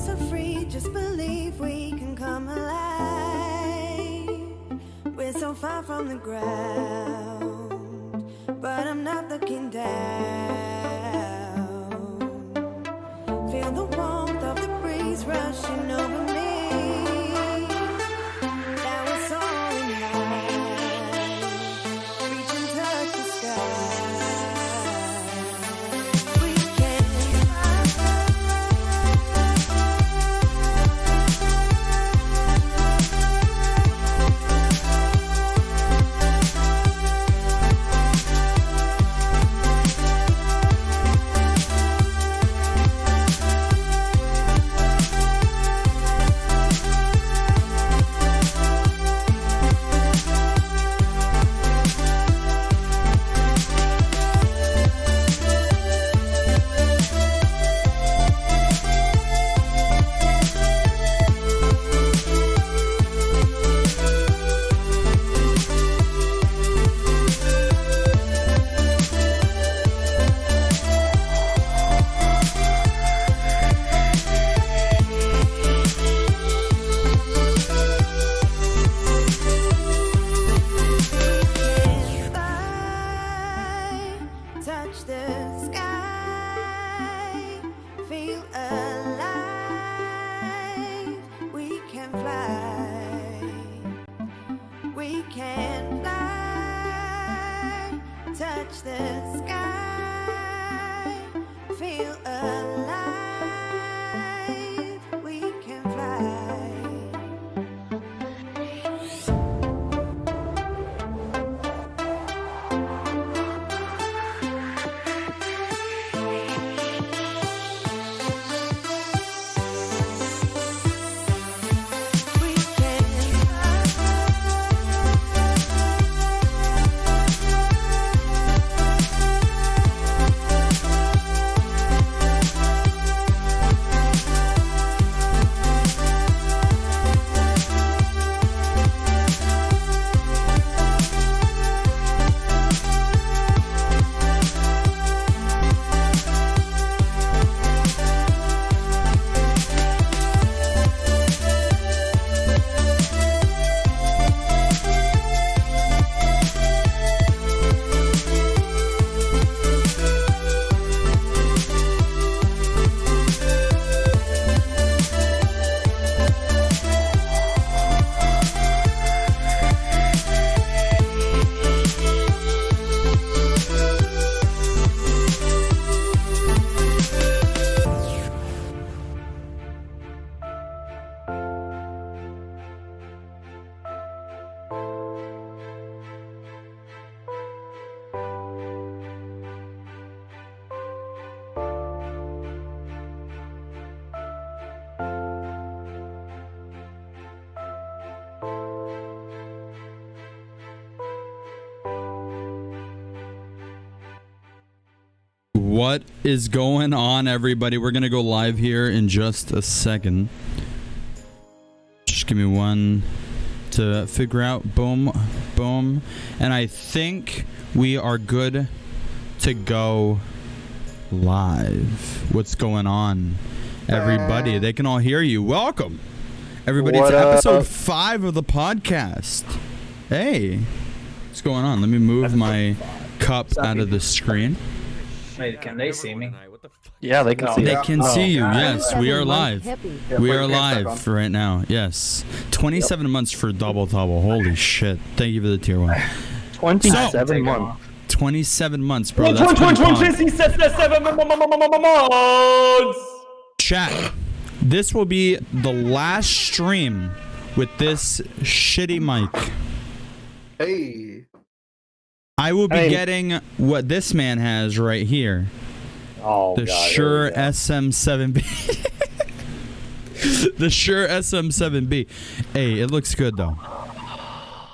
so free, just believe we can come alive. We're so far from the ground, but I'm not looking down. Feel the warmth of the breeze rushing over me. Now we're soaring high, reach and touch the sky. What is going on, everybody? We're gonna go live here in just a second. Just give me one to figure out. Boom, boom. And I think we are good to go live. What's going on, everybody? They can all hear you. Welcome, everybody, to episode 5 of the podcast. Hey, what's going on? Let me move my cup out of the screen. Wait, can they see me? Yeah, they can see. They can see you. Yes, we are live. We are live right now. Yes, 27 months for double. Holy shit! Thank you for the tier 1. 27 months. 27 months, bro. That's 27 months. Chat. This will be the last stream with this shitty mic. Hey. I will be getting what this man has right here. Oh, the God, Shure SM7B. The Shure SM7B. Hey, it looks good though.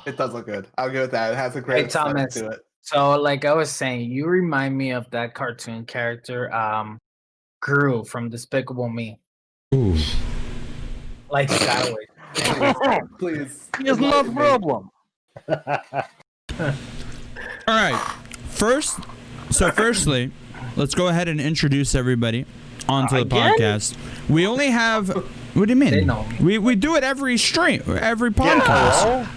It does look good. I'll go with that. It has a great Thomas, to it. So like I was saying, you remind me of that cartoon character, Gru from Despicable Me. Ooh. Like sideways. Please. It's not a problem. All right. Firstly, let's go ahead and introduce everybody. onto the Again? podcast. We only have. What do you mean? They know me. We do it every stream, every podcast. Yeah.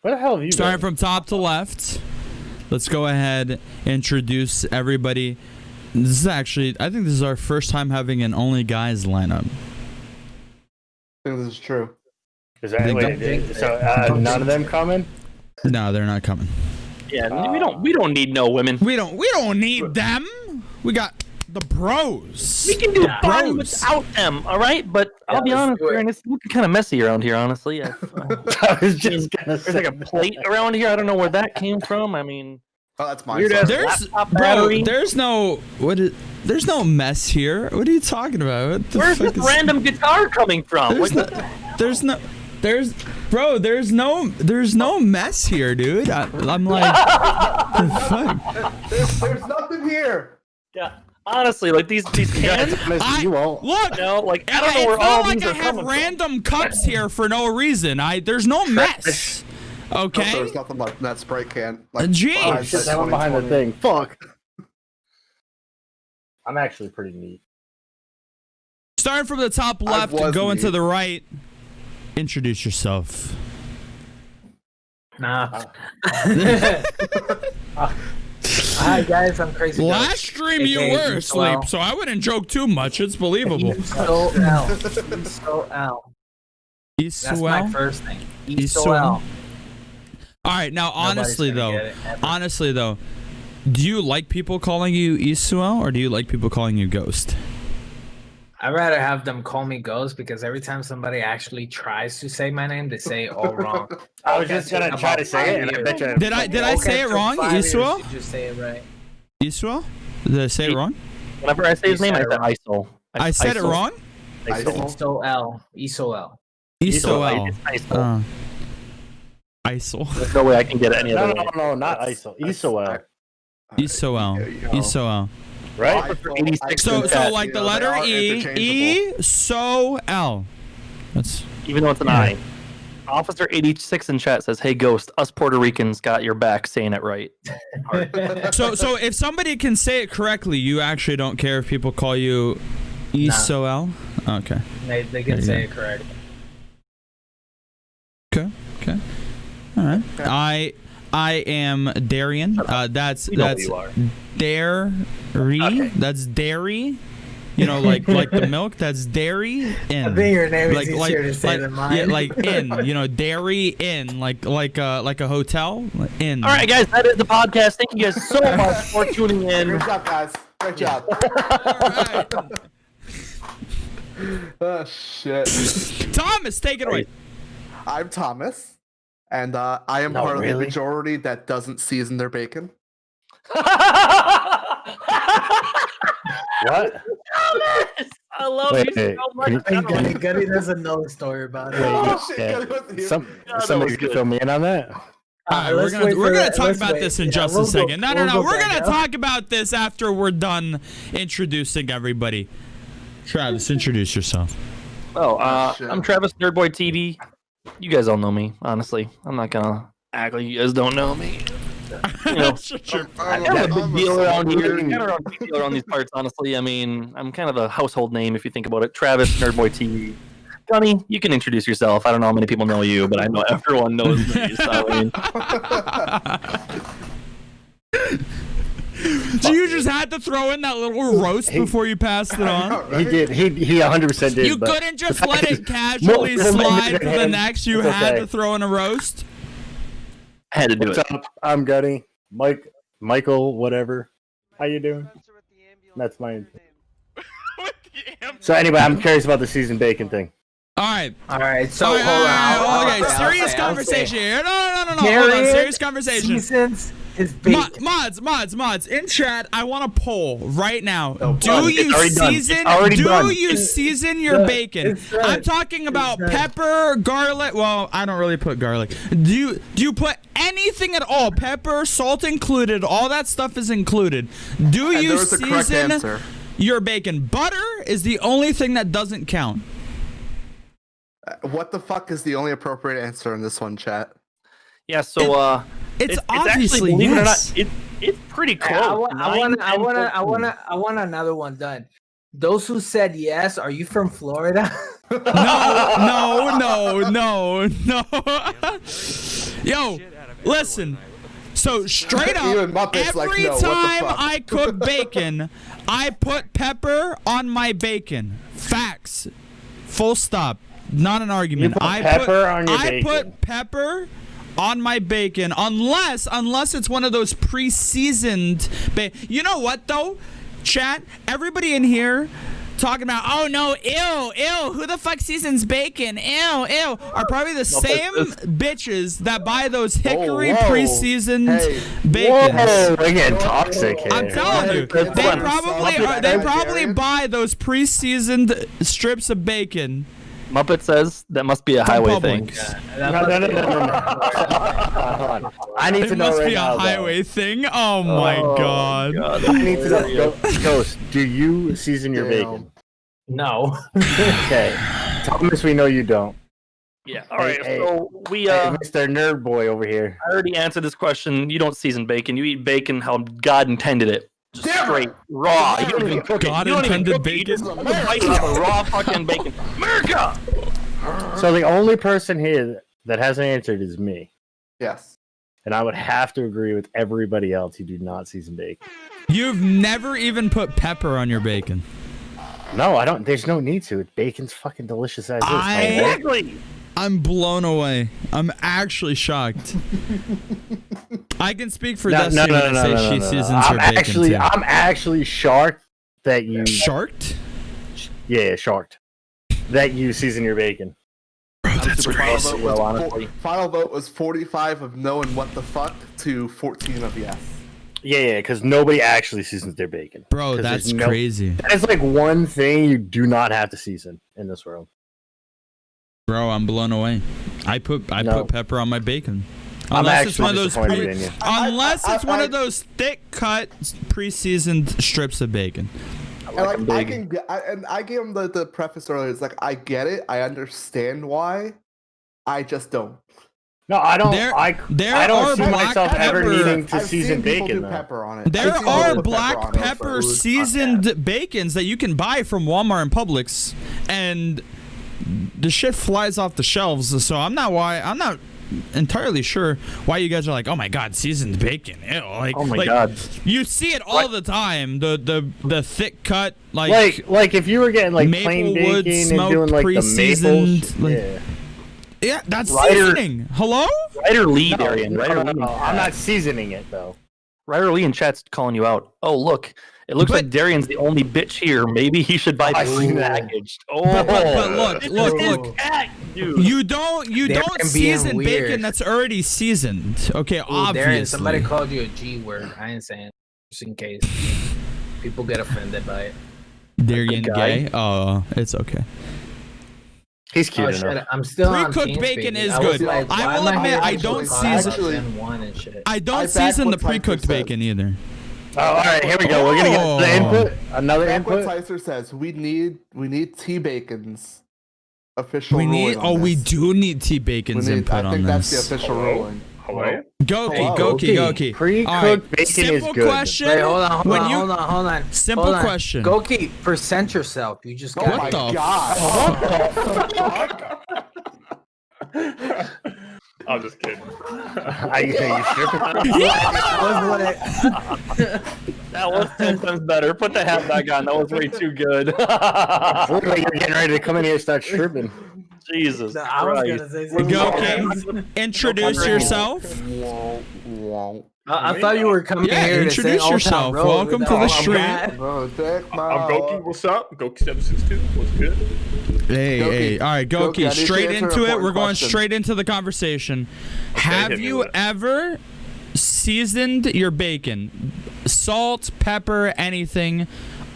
What the hell have you Starting done? from top to left. Let's go ahead, introduce everybody. This is actually, I think this is our first time having an only guys lineup. I think this is true. Is that, none of them coming? No, they're not coming. Yeah, we don't need no women. We don't need them. We got the bros. We can do fun Bros. without them, all right? But I'll be let's honest, do it. Aaron, it's looking kind of messy around here, honestly. I was just gonna There's say. like a plate around here. I don't know where that came from. I mean, Oh, that's mine. Weird Sorry. ass- There's Laptop bro. battery. There's no mess here. What are you talking about? What the where's fuck this is- random guitar coming from? There's no mess here, dude. I'm like, the fuck? There's nothing here. Yeah, honestly, like these cans. You won't. Look, You know, like I don't know it's where not all like these I are have coming random cups here for no reason. There's no mess. Okay. There's nothing like that Sprite can. Like, Jeez. Oh, five, shit, that one behind the 2020. thing. Fuck. I'm actually pretty neat. Starting from the top left, was going me. to the right. Introduce yourself. Nah. Hi guys, I'm Crazy. Last stream you AKA were East Well. asleep, so I wouldn't joke too much. It's believable. So L. So L. That's my Isuel? first name. Isuel? So L. All right, now Nobody's gonna get it, ever. honestly though, do you like people calling you Isuel or do you like people calling you Ghost? I'd rather have them call me Ghost because every time somebody actually tries to say my name, they say it all wrong. I was just gonna try to say it, and I bet you. Did I say it wrong, Isuel? You just say it right. Isuel? Did I say it wrong? Whenever I say his You name, I said say it ISIL. I said it ISIL. wrong? ISIL. So L. So L. Isuel. It's ISIL. ISIL. There's no way I can get it any No, other no, way. no, not ISO. ISOL. Isoel. Isoel. Right? For 86 So in chat, like the they letter are E, interchangeable. so L. That's even though it's an I. Officer 86 in chat says, "Hey Ghost, us Puerto Ricans got your back saying it right." so if somebody can say it correctly, you actually don't care if people call you Isoel? Okay. They can say it correct. Okay. All right. I am Darian. That's We know who you are. dairy. Okay. That's dairy. You know, like the milk. That's dairy in. I think your name is like easier to say than mine. Yeah, like in. You know, dairy in. Like a hotel in. All right, guys, that is the podcast. Thank you guys so much for tuning in. Great job, guys. Great job. All right. Oh, shit. Thomas, take it away. I'm Thomas, and I am No, part of really? the majority that doesn't season their bacon. What? I love Wait, you so much. can you- Gutty, Gutty doesn't know the story about it. Oh, shit, Yeah. Gutty wasn't here. Somebody was could good. fill me in on that. All right, Let's we're wait gonna for that. talk Let's about wait. this in Yeah, just we'll a second. go- No. we'll go We're back gonna up. talk about this after we're done introducing everybody. Travis, introduce yourself. Shit. I'm Travis Nerdboy TV. You guys all know me, honestly. I'm not gonna act like you guys don't know me. You know, Sure. I'm kind of a big deal around here. Kind of a big deal around these parts, honestly. I mean, I'm kind of a household name if you think about it. Travis Nerdboy TV. Gunny, you can introduce yourself. I don't know how many people know you, but I know everyone knows me. So, I mean, So you just had to throw in that little roast before you passed it on? He did. He 100% did. You but couldn't just the let fact it is, casually more slide than to the him, next. You it's had okay. to throw in a roast. I had to do What's it. up? I'm Gutty. Michael, whatever. How you doing? That's mine. So anyway, I'm curious about the seasoned bacon thing. All right. All right, so All right, hold on. okay, I'll serious say. conversation here. No. Hold on, Darian serious conversation. Seasons his bacon. Mods, in chat, I want a poll right now. Do done. you It's already done. season? It's already Do done. you season your done. bacon? It's done. I'm talking about It's done. pepper, garlic. Well, I don't really put garlic. Do you put anything at all? Pepper, salt included. All that stuff is included. Do And you there was the correct season answer. your bacon? Butter is the only thing that doesn't count. What the fuck is the only appropriate answer in this one, chat? Yeah, so It's actually, obviously believe it or yes. not, it's pretty close. I want another one done. Those who said yes, are you from Florida? No. Yo, listen. So straight Even up, Muppets every like, no, what the time fuck? I cook bacon, I put pepper on my bacon. Facts. Full stop. Not an argument. You put pepper on your bacon. I put pepper on my bacon unless it's one of those pre-seasoned you know what though, chat, everybody in here talking about, oh no, ew, who the fuck seasons bacon, ew, are probably the same bitches that buy those hickory whoa. pre-seasoned Hey. bacons. Whoa, we're getting toxic here. I'm telling you, they probably buy those pre-seasoned strips of bacon. Muppet says that must be a highway thing. No. Hold on. I need to It know must right be a now. highway thing. Oh my god. I need to know. Ghost, do you season your bacon? No. Okay. Thomas, we know you don't. Yeah. All right. Hey, So we Hey, Mr. Nerd Boy over here. I already answered this question. You don't season bacon. You eat bacon how God intended it. Just straight raw. You don't even cook it. God You don't even intended cook it. You bacon? just bite off a raw fucking bacon. America. So the only person here that hasn't answered is me. Yes. And I would have to agree with everybody else who do not season bacon. You've never even put pepper on your bacon. No, I don't. There's no need to. Bacon's fucking delicious as is. Exactly. I'm blown away. I'm actually shocked. I can speak for Destiny when I say she seasons her bacon too. I'm actually shocked that you... Sharked? Yeah, shocked. That you season your bacon. Bro, that's Final crazy. vote, was final vote was 45 of no and what the fuck to 14 of yes. Yeah, because nobody actually seasons their bacon. Bro, 'Cause that's there's crazy. That's like one thing you do not have to season in this world. Bro, I'm blown away. I put pepper on my bacon. I'm Unless it's actually one of those disappointed in you. unless it's one of those thick cut pre-seasoned strips of bacon. And like, I gave him the preface earlier. It's like, I get it. I understand why. I just don't. No, I don't. There I don't are see black myself ever pepper- needing to I've season seen people bacon. do Though. pepper on it. There I've seen people are put black on it for pepper food. seasoned bacons that you can buy from Walmart and Publix, and the shit flies off the shelves. So I'm not entirely sure why you guys are like, oh my god, seasoned bacon. Ew. Like, Oh my God. You see it all the time. The thick cut Like if you were getting like plain Maplewood bacon and smoked doing like the pre-seasoned, maple. like- Yeah. Yeah, that's Ryder- seasoning. Hello? Ryder Lee, No, Darian. Ryder Lee. I'm not seasoning it though. Ryder Lee in chat's calling you out. Oh, look. It looks like Darian's the only bitch here. Maybe he should buy I see that. prepackaged. Oh, But look. dude. You don't being season weird. bacon that's already seasoned. Okay, Ooh, obviously. Darren, somebody called you a G word. I ain't saying it, just in case people get offended by it. Darian Good guy. gay? Oh, it's okay. He's Oh, cute shit, enough. I'm still on Pre-cooked TeamSpeak, bacon dude. is I was good. like, I why will am admit, here I actually don't calling it season- Gen 1 and shit? I I don't back season what the pre-cooked Tyson said. bacon either. Oh, all right, here we go. We're gonna get the input. Another Back what input. Tyser says, we need T-Bacon's official ruling on We this. do need T-Bacon's input I on think that's the this. official ruling. Hello? Goki. Pre-cooked All right, bacon is simple good. question. Wait, hold on. Simple Hold on. question. Goki, present yourself. You just got Oh my the god. I'm just kidding. Are you stripping? That was 10 times better. Put the hat back on. That was way too good. Look like you're getting ready to come in here and start stripping. Jesus I was Christ. gonna say something. Goki, introduce yourself. I thought you were coming Yeah, here to sing introduce Old Town yourself. Road Welcome with to the that. stream. Bro, take my I'm Goki. What's up? Goki762. What's good? Hey. All right, Goki, I Goki, need to straight answer an into it. important We're going question. straight into the conversation. Have hit me you with it. ever seasoned your bacon? Salt, pepper, anything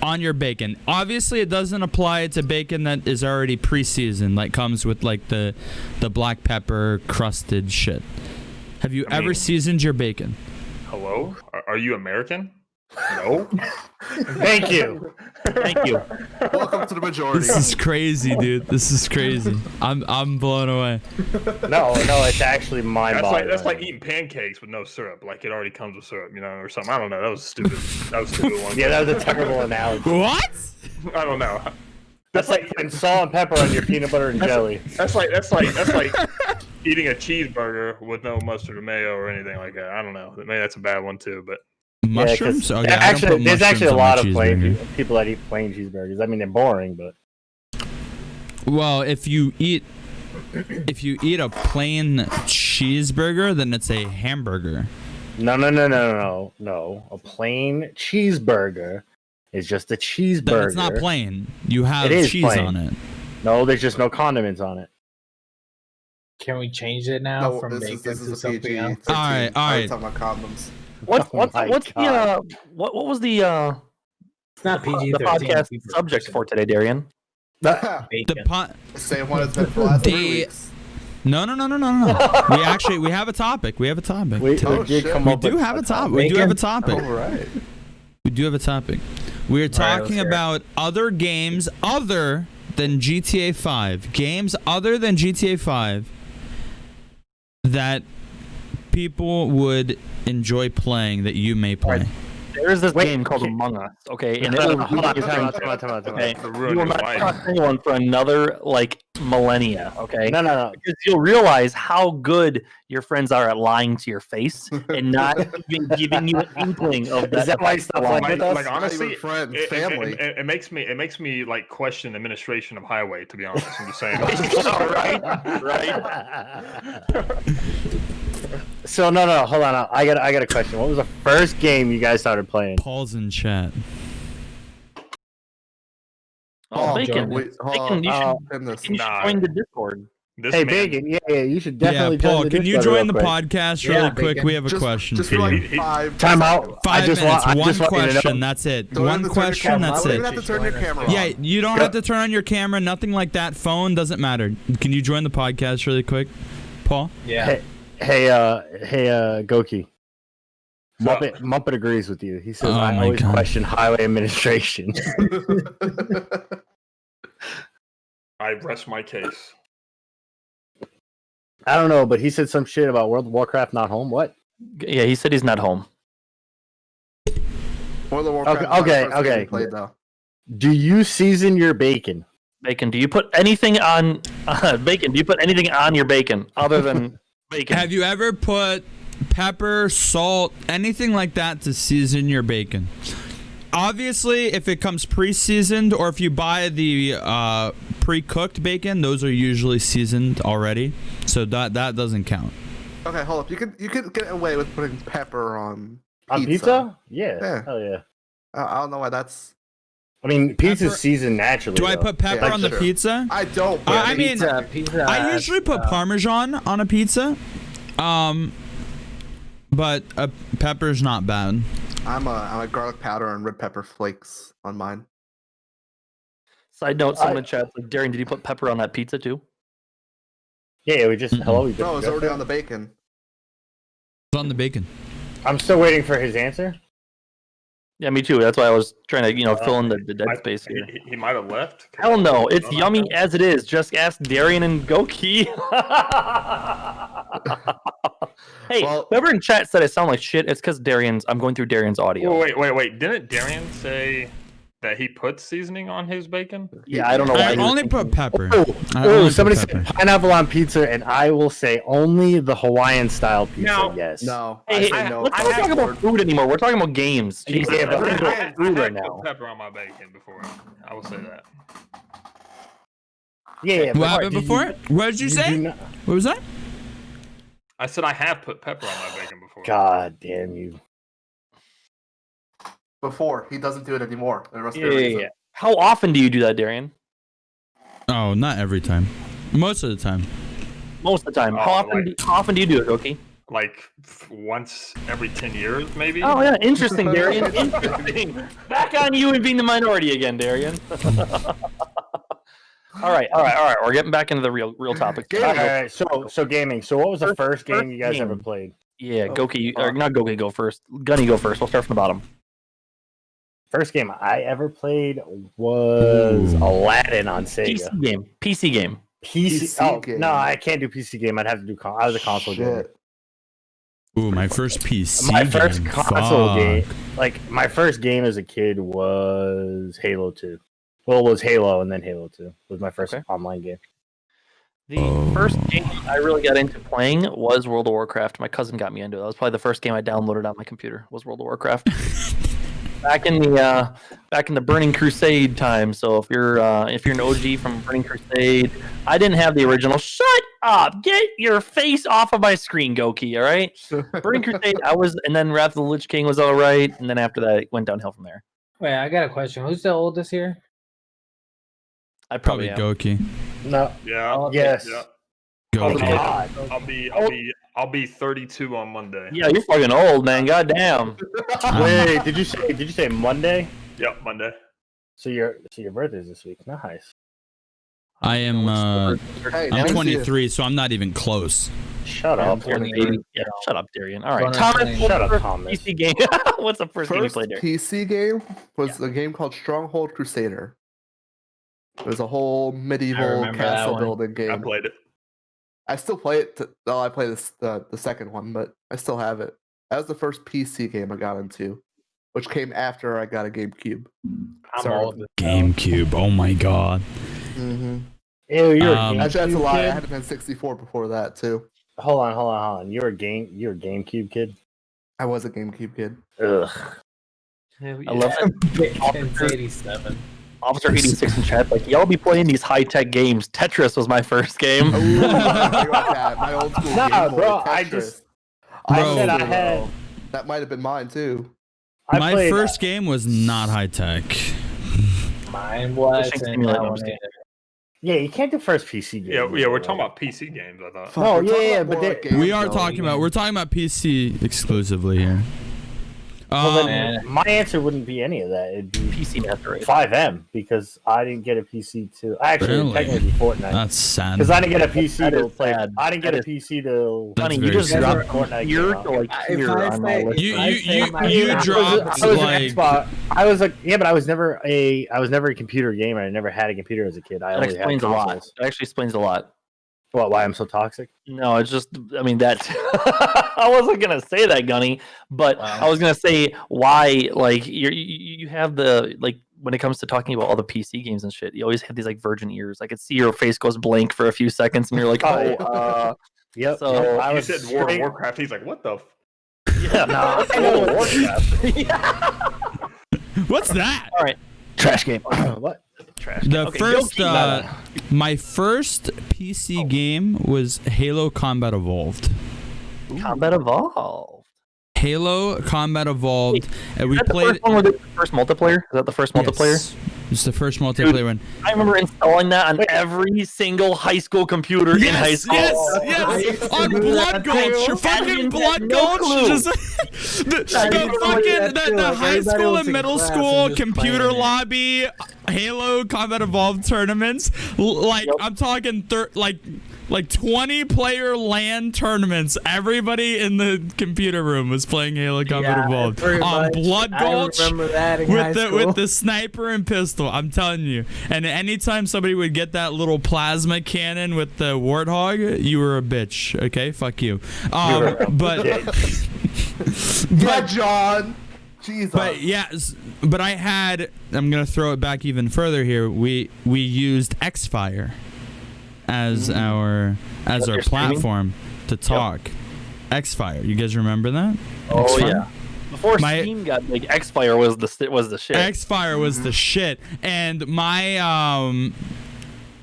on your bacon? Obviously, it doesn't apply to bacon that is already pre-seasoned, like comes with like the black pepper crusted shit. Have you I ever mean- seasoned your bacon? Hello? Are you American? No? Thank you. Thank you. Welcome to the majority. This is crazy, dude. This is crazy. I'm blown away. No, it's actually mind-boggling. That's like eating pancakes with no syrup. Like it already comes with syrup, or something. I don't know. That was stupid. That was a stupid one. Yeah, that was a terrible analogy. What? I don't know. That's like putting salt and pepper on your peanut butter and jelly. That's like eating a cheeseburger with no mustard or mayo or anything like that. I don't know. Maybe that's a bad one too, but Mushrooms? Okay, actually, there's actually a lot of cheeseburger. people that eat plain cheeseburgers. I mean, they're boring, but Well, if you eat a plain cheeseburger, then it's a hamburger. no. A plain cheeseburger is just a cheeseburger. It's not plain. You have cheese plain. on it. No, there's just no condiments on it. Can we change it now No, from this bacon is to a something PG. else? 13. All right. We're talking about condoms. What was the It's not PG-13. podcast subject for today, Darian? The Bacon. Same one as been for the last 3 They- weeks. No. we have a topic. We have a topic. We Oh, did shit. come We up do with have a topic. We do have a topic. All right. We do have a topic. We're let's talking hear it. about other games other than GTA 5. Games other than GTA 5 that people would enjoy playing that you may play. There's this Wait, game called okay. Among Us, okay? And it Hold will on, ruin your time out. friendship, okay? to You ruin will your not life. trust anyone for another millennia, okay? No. Because you'll realize how good your friends are at lying to your face and not even giving you an inkling of that. Is that why you stopped playing with us? Like honestly, even friends, it family. makes me like question administration of Highway. To be honest, I'm just saying. right. So no, hold on. I got a question. What was the first game you guys started playing? Paul's in chat. Oh, Bacon. Wait, hold Bacon, on. you Send this. should join the Discord. This Hey, man, Bacon. Yeah, you should definitely yeah, Paul, join the can you Discord join the real quick. podcast Yeah, really quick? Bacon. We have a question Just for for you. like 5 Time out. 5 minutes, I one just want you to know- question, that's it. Don't One even turn your question, camera- that's don't it. even have to turn your camera on. Yeah, you don't have to turn on your camera, nothing like that. Phone doesn't matter. Can you join the podcast really quick, Paul? Yeah. Hey, Goki. Muppet agrees with you. He says, Oh I my always God. question highway administration. I rest my case. I don't know, but he said some shit about World of Warcraft not home. What? Yeah, he said he's not home. World of Warcraft. Okay, is not the first game okay. we Played, though. Do you season your bacon? Bacon, do you put anything on bacon? Do you put anything on your bacon other than bacon? Have you ever put pepper, salt, anything like that to season your bacon? Obviously, if it comes pre-seasoned or if you buy the pre-cooked bacon, those are usually seasoned already, so that doesn't count. Okay, hold up. You could get away with putting pepper on On pizza? Yeah. Yeah. Hell yeah. I don't know why that's. I mean, pizza's Pepper- seasoned naturally. Do I though. put pepper Yeah, on the sure. pizza? I don't. I mean, pizza. I usually put Parmesan on a pizza, but pepper's not bad. I'm a garlic powder and red pepper flakes on mine. Side note, someone in chat like, Darian, did you put pepper on that pizza too? Yeah, we just hello. We No, it's just- already on the bacon. It's on the bacon. I'm still waiting for his answer. Yeah, me too. That's why I was trying to, fill in the dead space here. He might have left. Hell no, it's yummy as it is. Just ask Darian and Goki. Hey, Well- whoever in chat said I sound like shit, it's because I'm going through Darian's audio. Oh, wait. Didn't Darian say that he put seasoning on his bacon? Yeah, I don't know why. I he was only thinking- put pepper. Oh, I only put somebody pepper. said pineapple on pizza, and I will say only the Hawaiian style pizza. No. Yes. No, Hey, I say no. let's not talk about food anymore. We're talking about games. Jesus. Yeah, but- We're talking about food right I now. put pepper on my bacon before. I will say that. Yeah. What but happened do you- before? What did you do say? not- What was that? I said I have put pepper on my bacon before. God damn you. Before he doesn't do it anymore. There must be a Yeah. reason. How often do you do that, Darian? Oh, not every time. Most of the time. Most of the time. Oh, How often do you do it, Goki? Like once every 10 years, maybe. Oh yeah, interesting, Darian. Interesting. Back on you and being the minority again, Darian. All right. We're getting back into the real topic. All right. So gaming. So what was the first game you guys game. ever played? Yeah, Goki, or not Goki, go first. Gunny, go first. We'll start from the bottom. First game I ever played was Aladdin on Sega. PC game. PC game. No, I can't do PC game. I'd have to do. I was a console gamer. Shit. Ooh, my first PC My game. first console Fuck. game, like my first game as a kid was Halo 2. Well, it was Halo and then Halo 2 was my first online game. The first game I really got into playing was World of Warcraft. My cousin got me into it. That was probably the first game I downloaded on my computer. Was World of Warcraft. back in the Burning Crusade time. So if you're an OG from Burning Crusade, I didn't have the original. Shut up! Get your face off of my screen, Goki. All right. Burning Crusade. And then Wrath of the Lich King was all right, and then after that, it went downhill from there. Wait, I got a question. Who's the oldest here? I Probably probably am. Goki. No. Yeah. Yes. Yeah. Goki. God. I'll be 32 on Monday. Yeah, you're fucking old, man. Goddamn. Wait, did you say Monday? Yep, Monday. So your birthday's this week. Nice. I am. Hey, I'm Nancy, 23, so I'm not even close. Shut Yeah, up. I'm 28. Yeah, shut up, Darian. All right, Running Thomas. thing. Shut up, First Thomas. PC game. What's the first game you First played there? PC game was a game called Stronghold Crusader. It was a whole medieval remember that castle one. building game. I played it. I still play it. I play the second one, but I still have it. That was the first PC game I got into, which came after I got a GameCube. I'm Sorry. old. GameCube. Oh my god. Mm-hmm. Ew, you're Um, a Actually, that's a GameCube lie. I kid? had an N64 before that too. Hold on. You're a GameCube kid. I was a GameCube kid. Ugh. I love It's 87. Officer 86 in chat. Like, y'all be playing these high tech games. Tetris was my first game. Ooh, I got that. My old school Nah, Game Boy bro, Tetris. I Bro. said I had. That might have been mine too. I My played, first game was not high tech. Mine was Fishing and Simulator, that I'm one just is. Yeah, you can't do first PC game. Yeah, we're talking about PC games. I thought. Fuck, Oh, we're talking yeah, about but more they- like games, We are though. talking about. We're talking about PC exclusively here. Well, Um, then my answer wouldn't be any of that. It'd be PC Master Race. 5M because I didn't get a PC to. Actually, Really? technically Fortnite. that's sad. Because I didn't get a PC That to is play. sad. I didn't get That a PC to. That's Funny, you very just sad. dropped Fortnite here came to out. like If here I on my say- list. You I you say you my you favorite- dropped I was like. an Xbox. I was like, yeah, but I was never a computer gamer. I never had a computer as a kid. I That only explains had a lot. consoles. That actually explains a lot. What? Why I'm so toxic? No, it's just, I mean, that I wasn't gonna say that, Gunny, but Wow. I was gonna say why, like, you have the, like, when it comes to talking about all the PC games and shit, you always have these like virgin ears. I could see your face goes blank for a few seconds, and you're like, oh, Yep. So, yep, I You was said World of straight- Warcraft. He's like, what the? yeah, Nah, I know World of Warcraft. What's that? trash game. What? Trash. The Okay, first, Yoki, my first PC game was Halo Combat Evolved. Combat Evolved. Halo Combat Evolved, and we Is that the played. first one with the first multiplayer? Is that the first multiplayer? Yes. It's the first multiplayer one. I remember installing that on every single high school computer in high school. Yes, on Blood Gulch, your fucking Blood Gulch. Just, the high school and middle school computer lobby, Halo Combat Evolved tournaments. Like Yep. I'm talking, like 20 player LAN tournaments. Everybody in the computer room was playing Halo Combat Evolved pretty on much. Blood Gulch. I remember that in high With the school. with the sniper and pistol, I'm telling you. And anytime somebody would get that little plasma cannon with the warthog, you were a bitch. Okay, fuck you. But Yeah, John. Jesus. but yes, but I had. I'm gonna throw it back even further here. We used Xfire as our your streaming? platform to talk. Xfire, you guys remember that? Oh Xfire? yeah. Before My- Steam got big, Xfire was the shit. Xfire was the shit, and my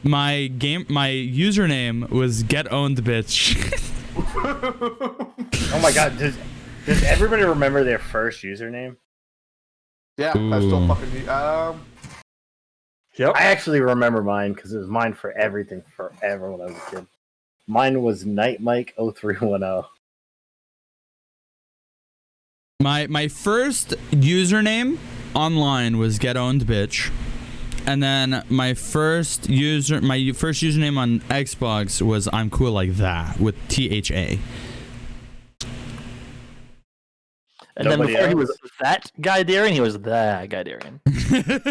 my username was Get Owned Bitch. Oh my god! Does everybody remember their first username? yeah, I still Ooh. fucking. Yep. I actually remember mine because it was mine for everything forever when I was a kid. Mine was NightMike0310. My first username online was Get Owned Bitch, and then my first username on Xbox was I'm Cool Like That with THA. And then Nobody before he was else? that guy Darian, he was that guy Darian.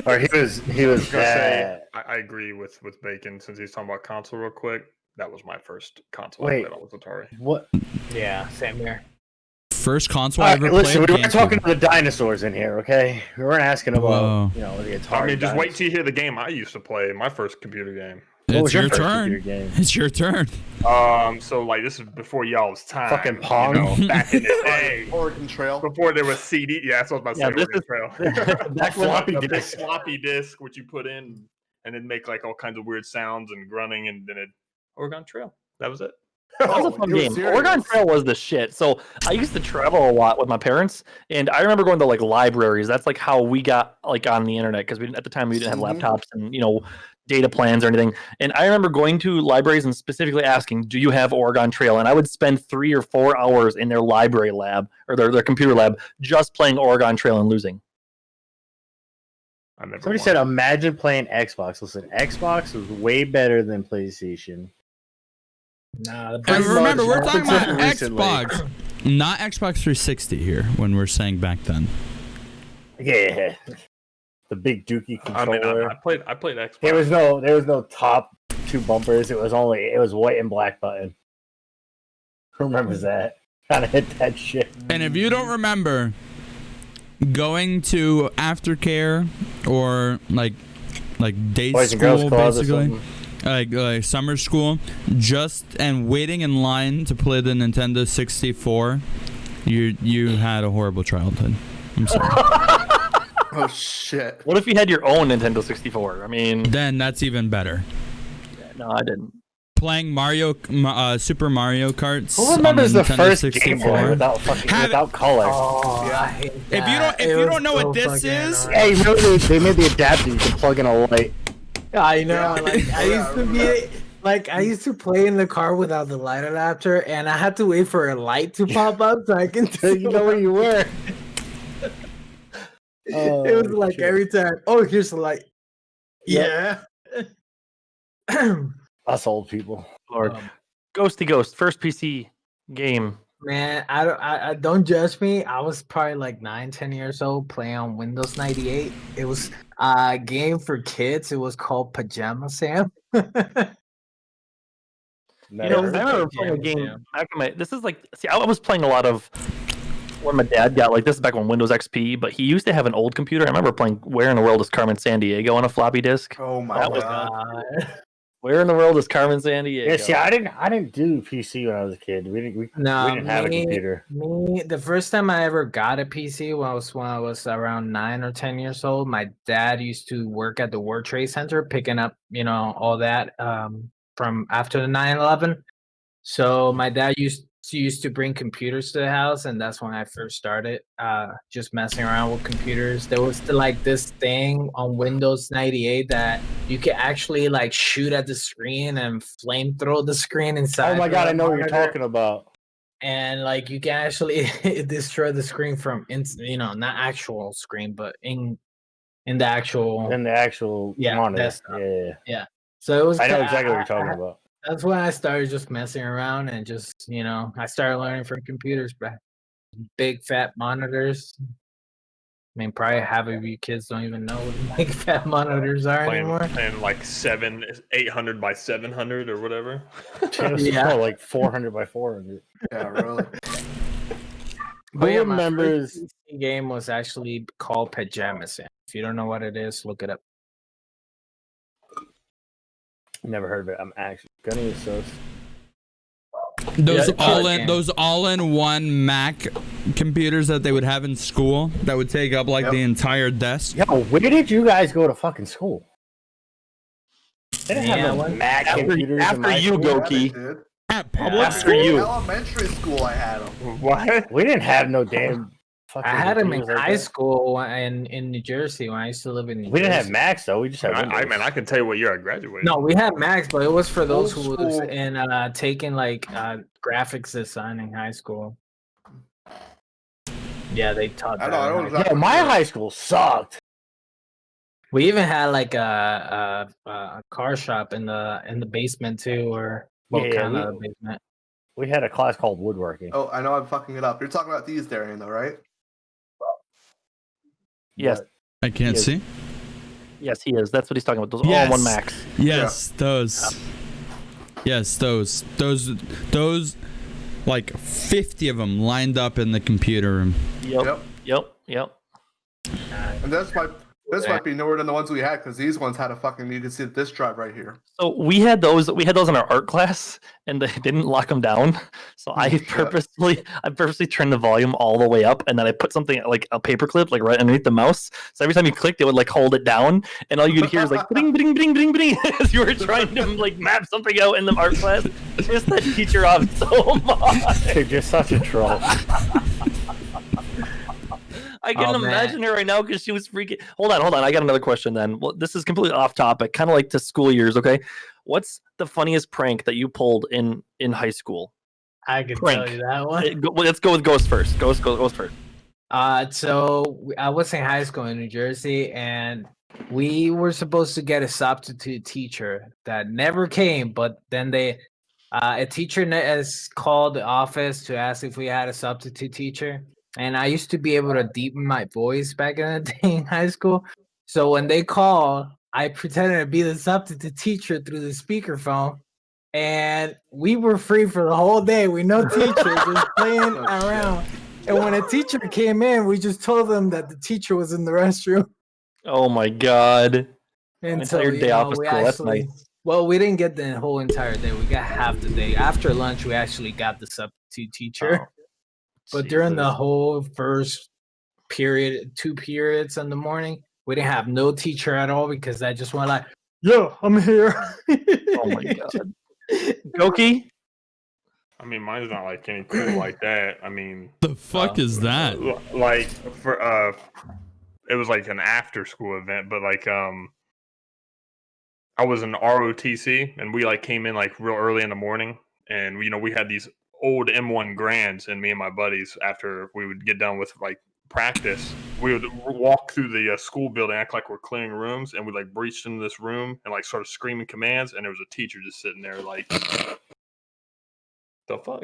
Or he was I was gonna say, that. I agree with Bacon since he's talking about console real quick. That was my first console Wait. I played on was Atari. What? Yeah, same here. First console All I right, ever listen, played. we weren't talking GameCube. to the dinosaurs in here, okay? We weren't asking Whoa. about the Atari. I mean, just wait dinosaurs. till you hear the game I used to play, my first computer game. What It's was your your first turn. computer game? It's your turn. So like this is before y'all's time. Fucking Pong? Back in the day. Oregon Trail. Before there was CD. Yeah, that's what I was about to Yeah, say. this Oregon Trail. Back when Floppy The big disk. floppy disk, which you put in and then make like all kinds of weird sounds and grunting, and then it Oregon Trail. That was it. That was a Oh, fun you're game. serious? Oregon Trail was the shit. So I used to travel a lot with my parents, and I remember going to like libraries. That's like how we got like on the internet because we at the time we didn't have Mhm. laptops and data plans or anything. And I remember going to libraries and specifically asking, "Do you have Oregon Trail?" And I would spend 3 or 4 hours in their library lab or their computer lab just playing Oregon Trail and losing. I never. Somebody won. said, imagine playing Xbox. Listen, Xbox was way better than PlayStation. Nah, the And Pretty remember, much we're up talking about until recently. Xbox, not Xbox 360 here when we're saying back then. Yeah. The big Dookie I mean, controller. I played Xbox. There was no top 2 bumpers. It was white and black button. Who remembers that? Kind of hit that shit. And if you don't remember, going to aftercare or like day Boys and Girls school, Club or basically, something. like summer school, and waiting in line to play the Nintendo 64, you had a horrible childhood. I'm sorry. Oh shit. What if you had your own Nintendo 64? I mean, Then that's even better. no, I didn't. Playing Super Mario Karts. Who remembers on the Nintendo first 64? Game Boy without color? Oh, I hate If you that. don't- if It you was don't know what so this fucking is- annoying. Hey, you know they made the adapter you can plug in a light. I know. Yeah. Like I used to be like I used to play in the car without the light adapter, and I had to wait for a light to pop up so I can So you know where you were. It was like shit. every time. Oh, here's the light. Yep. Yeah. Us old people. Lord, Um, Ghosty Ghost, first PC game. Man, I don't judge me. I was probably like 9, 10 years old playing on Windows 98. It was a game for kids. It was called Pajama Sam. I remember playing a game back in my. This is like, see, I was playing a lot of when my dad got like this is back when Windows XP, but he used to have an old computer. I remember playing Where in the World is Carmen Sandiego on a floppy disk. Oh my That was god. Where in the world is Carmen Sandiego? Yeah, see, I didn't do PC when I was a kid. We didn't have a computer. Me, the first time I ever got a PC was when I was around 9 or 10 years old. My dad used to work at the World Trade Center, picking up, all that from after the 9/11. So my dad used to bring computers to the house, and that's when I first started just messing around with computers. There was like this thing on Windows 98 that you could actually like shoot at the screen and flamethrow the screen inside. Oh my god, the I know what you're monitor. talking about. And like you can actually destroy the screen from not actual screen, but in the actual In the actual monitor. desktop. Yeah. So it was I know ki- exactly what you're talking about. That's when I started just messing around and just I started learning from computers, but big fat monitors. I mean, probably half of you kids don't even know what big fat monitors are anymore. playing like 800 by 700 or whatever. It was Yeah. like 400 by 400. Yeah, really. But yeah, Who my first remembers? PC game was actually called Pajama Sam. If you don't know what it is, look it up. Never heard of it. I'm actually gonna use those. Those Yeah, those all-in-one Mac computers that they would have in school that would take up like Yep. the entire desk. Yo, where did you guys go to fucking school? They didn't Yeah, have no when- Mac After- computers. in after my you school. go, Yeah, they Key. did. At public After school? you. Elementary school, I had them. What? We didn't have no damn. Fucking I had them in computers like high that. school in New Jersey when I used to live in New We didn't have Jersey. Macs though. We just had Windows. I can tell you what year I graduated. No, we had Macs, but it was for those Old who was school. in taking like graphics design in high school. Yeah, they taught I that. know, I in know high exactly. school. Yeah, my high school sucked. We even had like a car shop in the basement too, or Yeah, kind we- of basement. We had a class called woodworking. Oh, I know I'm fucking it up. You're talking about these, Darian, though, right? Yes. But I can't Yes. see. Yes, he is. That's what he's talking about. Those Yes. all-in-one Macs. Yes, those. Yes, those. Like 50 of them lined up in the computer room. Yep. And this might be newer than the ones we had because these ones had a fucking you can see this drive right here. So we had those in our art class, and they didn't lock them down. So I purposely turned the volume all the way up, and then I put something like a paperclip like right underneath the mouse. So every time you clicked, it would like hold it down, and all you'd hear is like bing, bing, bing, bing, bing, as you were trying to like map something out in the art class. Just that teacher off so much. dude, you're such a troll. I can imagine her right now because she was freaking. Hold on. I got another question then. Well, this is completely off topic, kind of like to school years. Okay, what's the funniest prank that you pulled in high school? I can Prank. tell you that one. Let's go with Ghost first. Ghost first. So I was in high school in New Jersey, and we were supposed to get a substitute teacher that never came. But then a teacher has called the office to ask if we had a substitute teacher. And I used to be able to deepen my voice back in the day in high school. So when they called, I pretended to be the substitute teacher through the speakerphone. And we were free for the whole day with no teacher, just playing around. And when a teacher came in, we just told them that the teacher was in the restroom. Oh my god! And Entire day off of we school. That's nice. Well, we didn't get the whole entire day. We got half the day. After lunch, we actually got the substitute teacher. But during the whole first period, 2 periods in the morning, we didn't have no teacher at all because I just went like, "Yo, I'm here." Oh my god, Goki. I mean, mine's not like any cool like that. I mean, The fuck is that? like for it was like an after school event, but like I was in ROTC and we like came in like real early in the morning, and we had these old M1 Grands, and me and my buddies, after we would get done with like practice, we would walk through the school building, act like we're clearing rooms, and we like breached into this room and like started screaming commands, and there was a teacher just sitting there like, the fuck.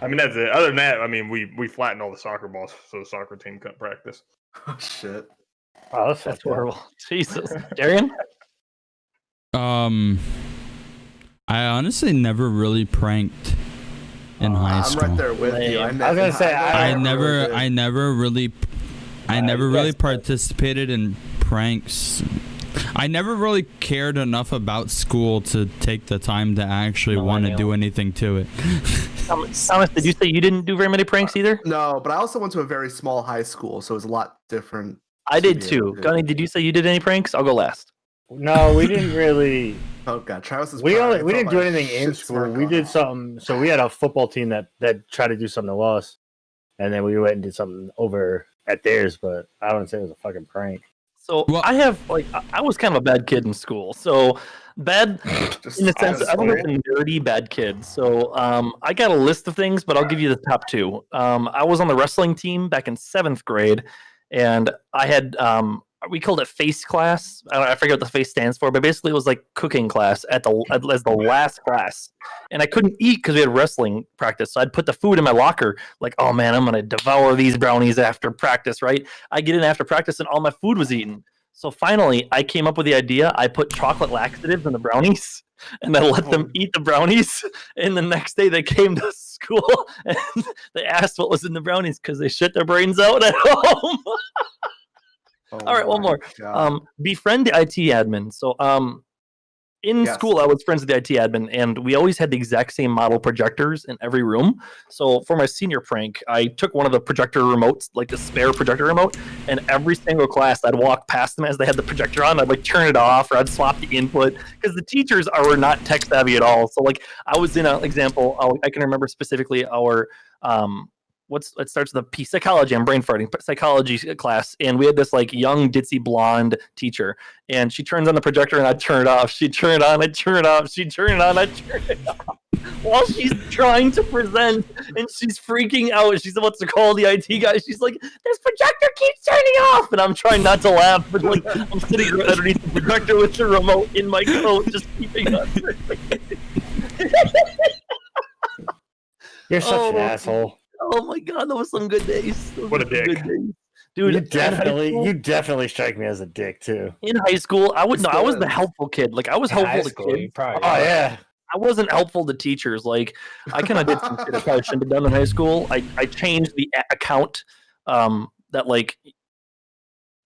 I mean, that's it. Other than that, I mean, we flattened all the soccer balls so the soccer team couldn't practice. Oh shit. Oh, That's horrible. Jesus, Darian. I honestly never really pranked in high school. I'm right there with you. I was gonna say I never really participated in pranks. I never really cared enough about school to take the time to actually want to do anything to it. Thomas, did you say you didn't do very many pranks either? No, but I also went to a very small high school, so it was a lot different. I did too. Gunny, did you say you did any pranks? I'll go last. no, we didn't really. Oh god, Travis is. We proud. didn't It's do all my anything in shit school. smirk We on did it. something. So we had a football team that tried to do something to us, and then we went and did something over at theirs. But I wouldn't say it was a fucking prank. So Well- I have I was kind of a bad kid in school. So bad Just in the sense honest I was story. a nerdy bad kid. So I got a list of things, but I'll give you the top two. I was on the wrestling team back in 7th grade, and I had we called it face class. I forget what the face stands for, but basically it was like cooking class as the last class. And I couldn't eat because we had wrestling practice. So I'd put the food in my locker, like, oh man, I'm gonna devour these brownies after practice, right? I get in after practice and all my food was eaten. So finally, I came up with the idea. I put chocolate laxatives in the brownies, and I let them eat the brownies. And the next day, they came to school and they asked what was in the brownies because they shit their brains out at home. Oh All right, one my more. God. Befriend the IT admin. So in Yes. school, I was friends with the IT admin, and we always had the exact same model projectors in every room. So for my senior prank, I took one of the projector remotes, like the spare projector remote, and every single class, I'd walk past them as they had the projector on. I'd like turn it off, or I'd swap the input because the teachers were not tech savvy at all. So like I was in an example, I can remember specifically our it starts with a P, psychology. I'm brain farting, psychology class, and we had this like young ditzy blonde teacher, and she turns on the projector and I turn it off. She turn it on, I turn it off. She turn it on, I turn it off. While she's trying to present, and she's freaking out. She's about to call the IT guy. She's like, "This projector keeps turning off," and I'm trying not to laugh, but like I'm sitting underneath the projector with the remote in my coat, just keeping on. You're such an Oh. asshole. Oh my god, those were some good days. Those What were a some dick. good days. Dude, you definitely strike me as a dick too. in high school, I was the helpful kid. Like I was helpful to kids. Oh yeah. I wasn't helpful to teachers. Like I kind of did some shit I probably shouldn't have done in high school. I changed the account that like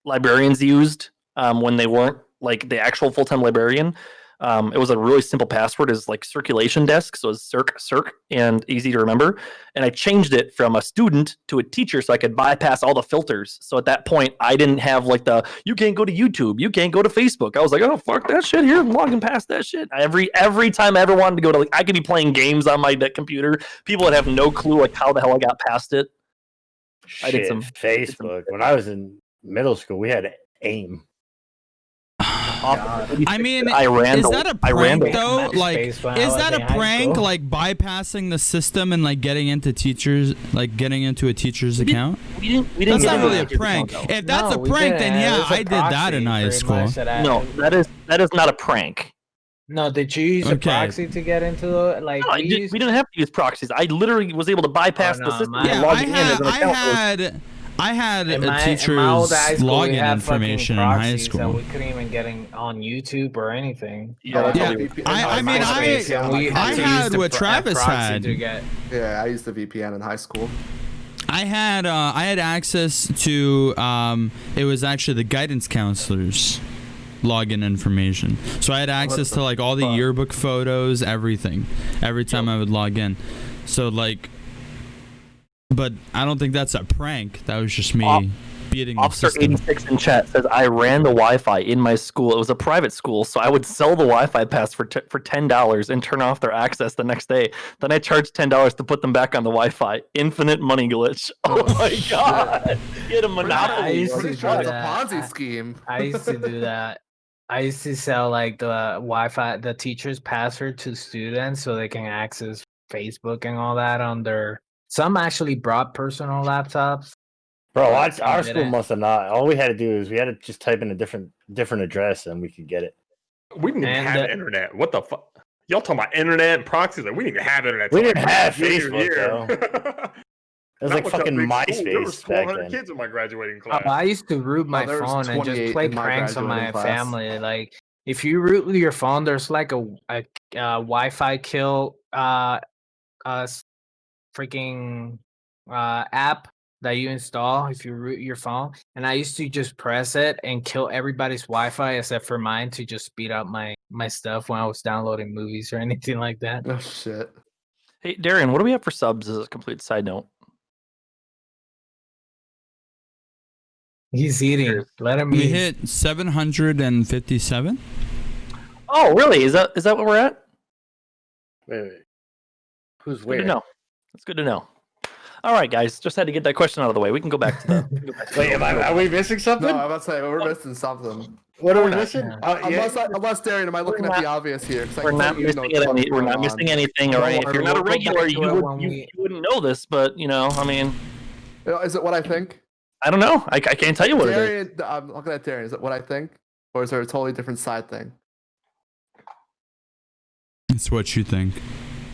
librarians used when they weren't like the actual full-time librarian. It was a really simple password, is like circulation desk, so it's circ, and easy to remember. And I changed it from a student to a teacher so I could bypass all the filters. So at that point, I didn't have like the you can't go to YouTube, you can't go to Facebook. I was like, oh fuck that shit here, I'm logging past that shit. Every time I ever wanted to go to, like, I could be playing games on my computer. People would have no clue like how the hell I got past it. I did some Facebook. When I was in middle school, we had AIM. I mean, is that a prank though? Like, is that a prank? Like bypassing the system and like getting into a teacher's account? We didn't. That's not really a prank. If that's a prank, then yeah, I did that in high school. No, that is not a prank. No, did you use a proxy to get into it? Like, no, we didn't have to use proxies. I literally was able to bypass the system. Yeah, I had a teacher's login information in high school. And we couldn't even get on YouTube or anything. I had what Travis had. Yeah, I used the VPN in high school. I had access to it was actually the guidance counselors login information. So I had access to like all the yearbook photos, everything. Every time I would log in. So like, but I don't think that's a prank. That was just me beating the Officer system. 86 in chat says, I ran the Wi-Fi in my school. It was a private school, so I would sell the Wi-Fi pass for $10 and turn off their access the next day. Then I charged $10 to put them back on the Wi-Fi. Infinite money glitch. Oh my god! You had a monopoly. I used to do It's a that. Ponzi scheme. I used to do that. I used to sell like the Wi-Fi, the teacher's password to students so they can access Facebook and all that on their. Some actually brought personal laptops. Bro, our school must have not. All we had to do is we had to just type in a different address and we could get it. We didn't even have internet. What the fuck? Y'all talking about internet and proxies? Like, we didn't even have internet. We didn't have Facebook, though. It was like fucking MySpace There was back 400 then. kids in my graduating class. I used to root my phone and just play pranks on my family. Like, if you root with your phone, there's like a Wi-Fi kill freaking app that you install if you root your phone, and I used to just press it and kill everybody's Wi-Fi except for mine to just speed up my stuff when I was downloading movies or anything like that. Oh shit! Hey Darian, what do we have for subs as a complete side note? He's eating. Let him eat. We hit 757. Oh, really? Is that what we're at? Wait. Who's Good where? to know. That's good to know. All right, guys. Just had to get that question out of the way. We can go back to the. Wait, are we missing something? No, I'm about to say we're missing something. What are we missing? Unless Darian, am I looking at the obvious here? We're not missing anything. All right. If you're not a regular, you wouldn't know this, but I mean. Is it what I think? I don't know. I can't tell you what it is. I'm looking at Darian. Is it what I think, or is there a totally different side thing? It's what you think.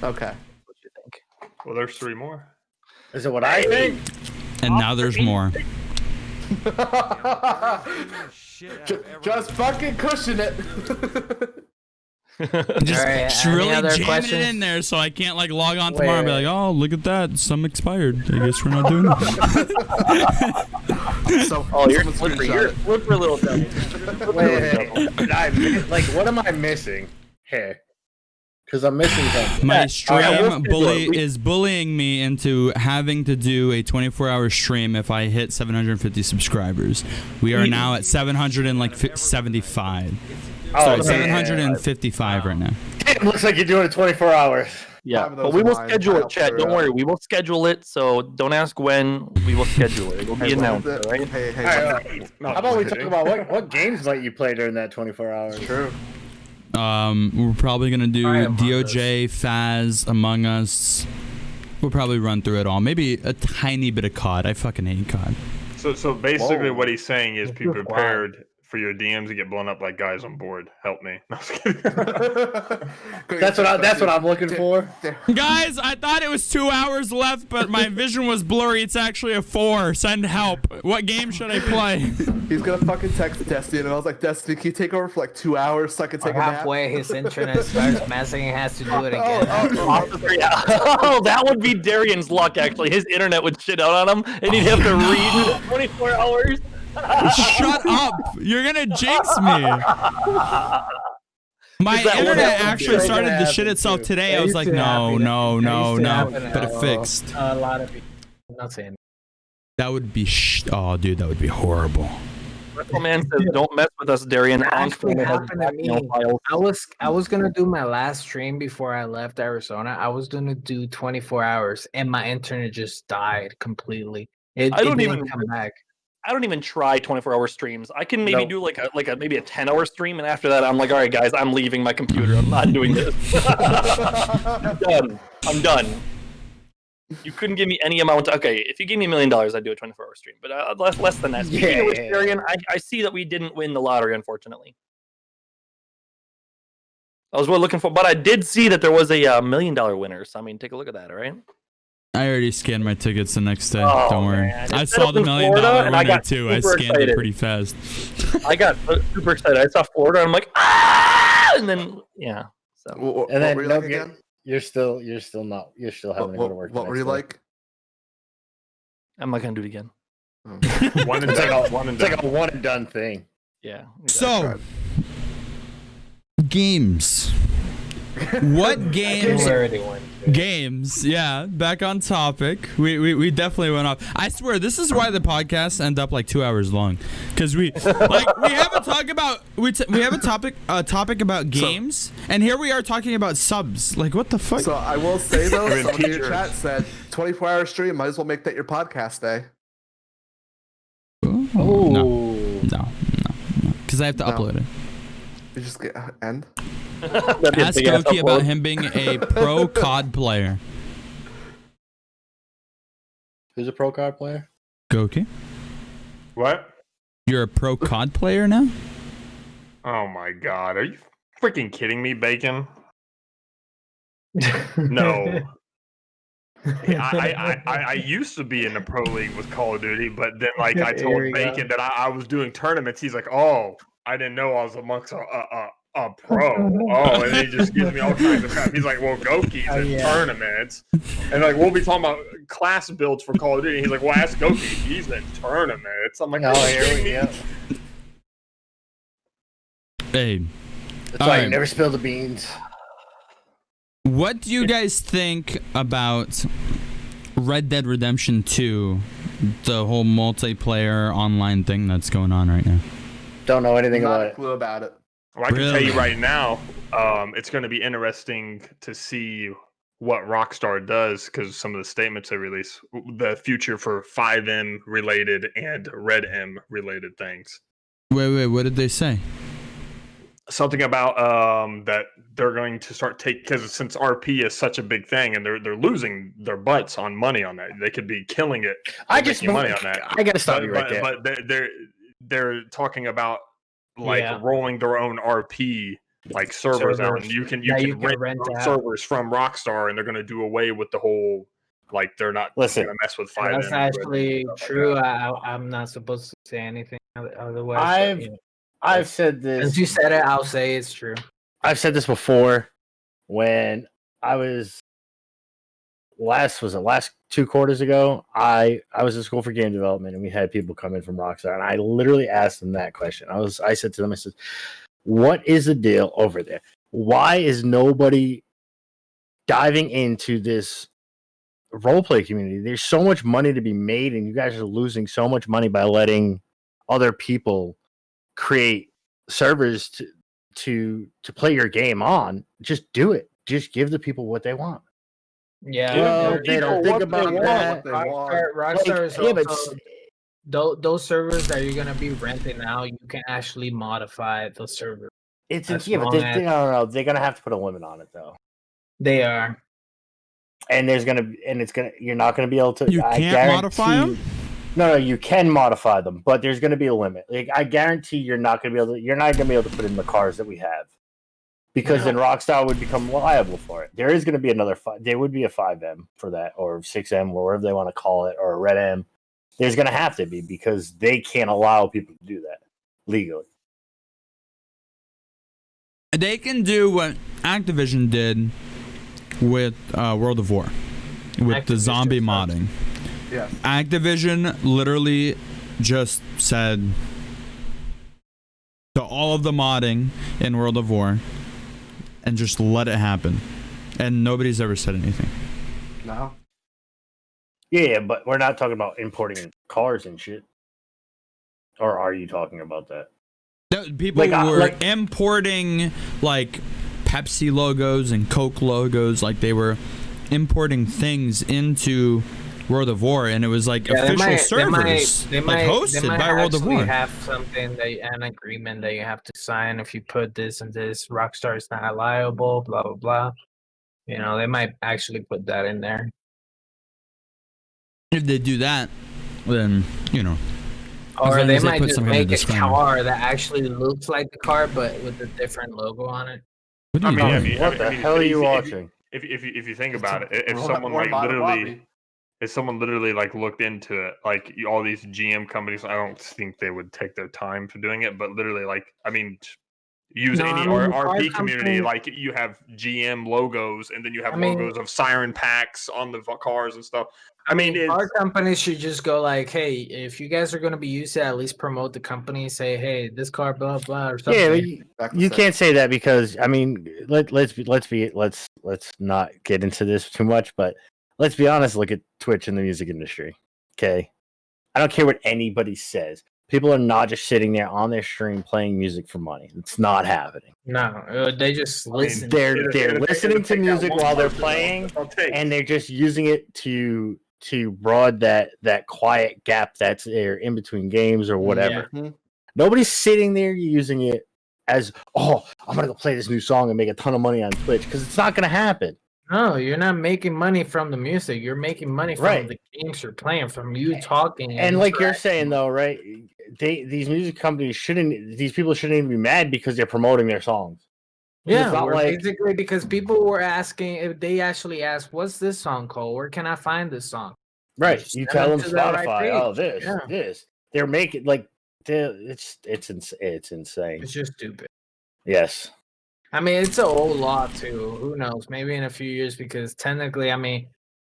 Okay. What you think? Well, there's 3 more. Is it what I think? And now there's more. Just fucking cushion it. Just really jamming it in there so I can't like log on tomorrow and be like, oh, look at that, some expired. I guess we're not doing it. You're slippery little devil. Like, what am I missing here? Because I'm missing something. My stream is bullying me into having to do a 24-hour stream if I hit 750 subscribers. We are now at 775. Sorry, 755 right now. It looks like you're doing it 24 hours. Yeah, but we will schedule it, chat. Don't worry, we will schedule it. So don't ask when. We will schedule it. It will be announced, right? Hey. How about we talk about what games might you play during that 24 hours? True. We're probably gonna do DOJ, Faz, Among Us. We'll probably run through it all. Maybe a tiny bit of COD. I fucking hate COD. So basically, what he's saying is be prepared for your DMs to get blown up like guys on board. Help me. No, That's what I'm looking for. Guys, I thought it was 2 hours left, but my vision was blurry. It's actually a 4. Send help. What game should I play? He's gonna fucking text Destiny, and I was like, Destiny, can you take over for like 2 hours so I can take a nap? Halfway, his internet starts messing and has to do it again. Oh, that would be Darian's luck, actually. His internet would shit out on him, and he'd have to read 24 hours. Shut up. You're going to jinx me. My internet actually started to shit itself today. I was like, no. But it fixed. A lot of people. I'm not saying. That would be oh, dude, that would be horrible. Man says, "Don't mess with us, Darian." That actually happened to me. I was gonna do my last stream before I left Arizona. I was gonna do 24 hours, and my internet just died completely. It didn't even come back. I don't even try 24-hour streams. I can maybe do like a maybe a 10-hour stream, and after that, I'm like, all right, guys, I'm leaving my computer. I'm not doing this. I'm done. You couldn't give me any amount. Okay, if you gave me $1 million, I'd do a 24-hour stream, but less than that. Speaking of which, Darian, I see that we didn't win the lottery, unfortunately. I was looking for, but I did see that there was a $1 million winner. So I mean, take a look at that. All right. I already scanned my tickets the next day. Oh, don't worry. Man. I saw the $1 million winner too. I scanned it pretty fast. I got super excited. I saw Florida. And I'm like, ah! And then yeah. So and then don't get. You're still having to go to work. What were you like? I'm not gonna do it again. One and done. It's like a one and done thing. Yeah. So games. What games? Games, yeah. Back on topic. We definitely went off. I swear, this is why the podcasts end up like 2 hours long, because we have a talk about we have a topic about games, and here we are talking about subs. Like, what the fuck? So I will say though, someone in your chat said 24-hour stream. Might as well make that your podcast day. Oh no, because I have to upload it. You just get end. Ask Goki about him being a pro COD player. Who's a pro COD player? Goki. What? You're a pro COD player now? Oh my god, are you freaking kidding me, Bacon? No. I used to be in the pro league with Call of Duty, but then like I told Bacon that I was doing tournaments. He's like, "Oh, I didn't know I was amongst a pro." Oh, and he just gives me all kinds of crap. He's like, "Well, Goki's in tournaments," and like we'll be talking about class builds for Call of Duty. He's like, "Well, ask Goki. He's in tournaments." I'm like, "Oh, here we go." Hey, that's why you never spill the beans. What do you guys think about Red Dead Redemption 2, the whole multiplayer online thing that's going on right now? Don't know anything about it. Clue about it. Well, I can tell you right now, it's going to be interesting to see what Rockstar does, because some of the statements they release, the future for 5M related and Red M related things. Wait, what did they say? Something about that they're going to start because since RP is such a big thing and they're losing their butts on money on that, they could be killing it. Money on that. I gotta stop you right there. But they're talking about rolling their own RP like servers out, and you can rent servers from Rockstar, and they're going to do away with the whole they're not going to mess with 5M. That's actually true. I'm not supposed to say anything otherwise. I've said this. Since you said it, I'll say it's true. I've said this before when I was last 2 quarters ago. I was at school for game development, and we had people come in from Rockstar, and I literally asked them that question. I said to them, I said, "What is the deal over there? Why is nobody diving into this roleplay community? There's so much money to be made, and you guys are losing so much money by letting other people create servers to play your game on. Just do it. Just give the people what they want." Yeah, well, they don't think about that. Rockstar is also, those servers that you're gonna be renting now, you can actually modify the server. But they're gonna have to put a limit on it though. They are, and you're not gonna be able to. You can't modify them. No, you can modify them, but there's going to be a limit. Like I guarantee you're not going to be able to put in the cars that we have, because then Rockstar would become liable for it. There is going to be there would be a 5M for that, or 6M, or whatever they want to call it, or a Red M. There's going to have to be, because they can't allow people to do that legally. They can do what Activision did with World of War, with the zombie modding. Yeah. Activision literally just said to all of the modding in World of War and just let it happen. And nobody's ever said anything. No. Yeah, but we're not talking about importing cars and shit. Or are you talking about that? No, people were importing like Pepsi logos and Coke logos, like they were importing things into World of War, and it was like official servers hosted by World of War. They have something, an agreement that you have to sign. If you put this and this, Rockstar is not liable, blah blah blah. You know, they might actually put that in there. If they do that, then or they might just make a car that actually looks like the car, but with a different logo on it. What the hell are you watching? If you think about it, if someone literally like looked into it, like all these GM companies, I don't think they would take their time for doing it, but literally, like, I mean, use RP community, like you have GM logos, and then you have logos of siren packs on the cars and stuff. I mean, car companies should just go like, hey, if you guys are going to be used to at least promote the company, say, hey, this car, blah blah, or something. Yeah, you can't say that, because I mean, let's not get into this too much, but let's be honest. Look at Twitch in the music industry. Okay, I don't care what anybody says. People are not just sitting there on their stream playing music for money. It's not happening. No, they just listen. They're listening to music while they're playing, and they're just using it to broad that quiet gap that's there in between games or whatever. Yeah. Nobody's sitting there using it as, oh, I'm gonna go play this new song and make a ton of money on Twitch, because it's not gonna happen. No, you're not making money from the music. You're making money from the games you're playing, from you talking. And like you're saying though, right? These music companies these people shouldn't even be mad because they're promoting their songs. Yeah, basically because people were asking, if they actually asked, what's this song called? Where can I find this song? Right. You tell them Spotify, this. They're making it's insane. It's just stupid. Yes. I mean, it's an old law too. Who knows? Maybe in a few years, because technically, I mean,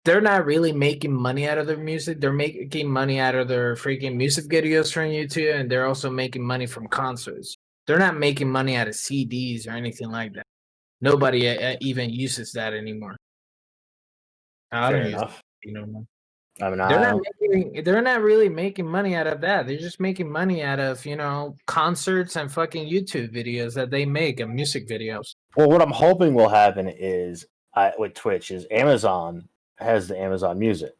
they're not really making money out of their music. They're making money out of their freaking music videos from YouTube, and they're also making money from concerts. They're not making money out of CDs or anything like that. Nobody even uses that anymore. I don't use it. I mean, they're not really making money out of that. They're just making money out of, concerts and fucking YouTube videos that they make, and music videos. Well, what I'm hoping will happen is with Twitch is Amazon has the Amazon Music.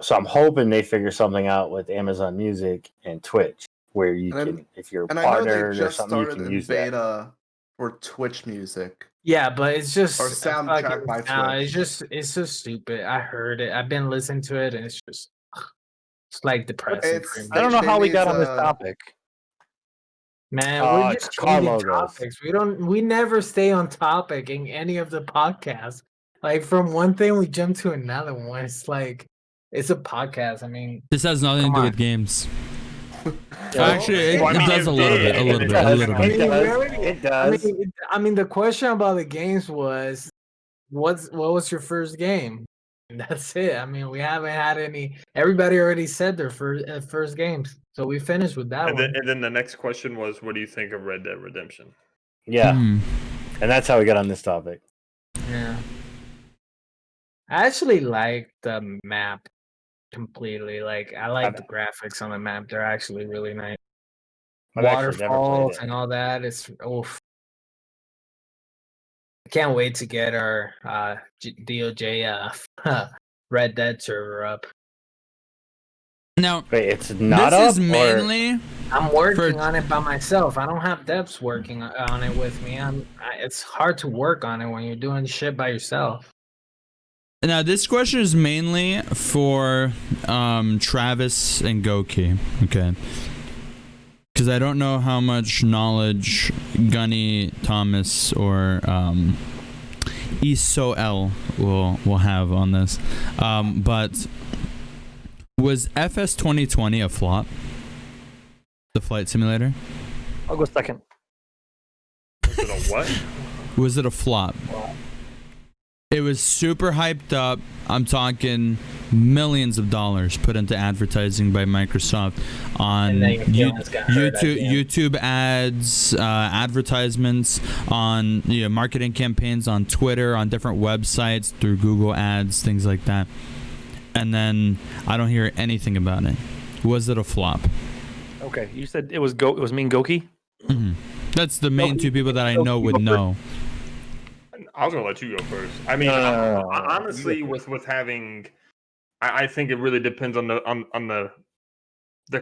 So I'm hoping they figure something out with Amazon Music and Twitch, where you can, if you're partnered or something, you can use beta that. For Twitch Music. Yeah, but it's just or soundtrack by Twitch. It's just stupid. I heard it. I've been listening to it, and it's like depressing. I don't know how we got on this topic. Man, we're just changing topics. We never stay on topic in any of the podcasts. Like from one thing we jump to another one. It's like it's a podcast. I mean, this has nothing to do with games. Actually, it does a little bit. It does. I mean, the question about the games was, what was your first game? And that's it. I mean, we haven't had any. Everybody already said their first games, so we finished with that one. And then the next question was, what do you think of Red Dead Redemption? Yeah, and that's how we got on this topic. Yeah, I actually like the map. Completely. Like, I like the graphics on the map. They're actually really nice. Waterfalls and all that. It's oof. I can't wait to get our DOJ Red Dead server up. Now, wait, it's not up. This is mainly. I'm working on it by myself. I don't have devs working on it with me. It's hard to work on it when you're doing shit by yourself. Now, this question is mainly for Travis and Goki, okay? Because I don't know how much knowledge Gunny, Thomas, or Isoel will have on this. But was FS 2020 a flop? The flight simulator? I'll go second. Was it a what? Was it a flop? It was super hyped up. I'm talking millions of dollars put into advertising by Microsoft on YouTube ads, advertisements, on marketing campaigns on Twitter, on different websites, through Google ads, things like that. And then I don't hear anything about it. Was it a flop? Okay, you said it was me and Goki? Mm-hmm. That's the main two people that I know would know. I was gonna let you go first. I mean, honestly, with having, I think it really depends on the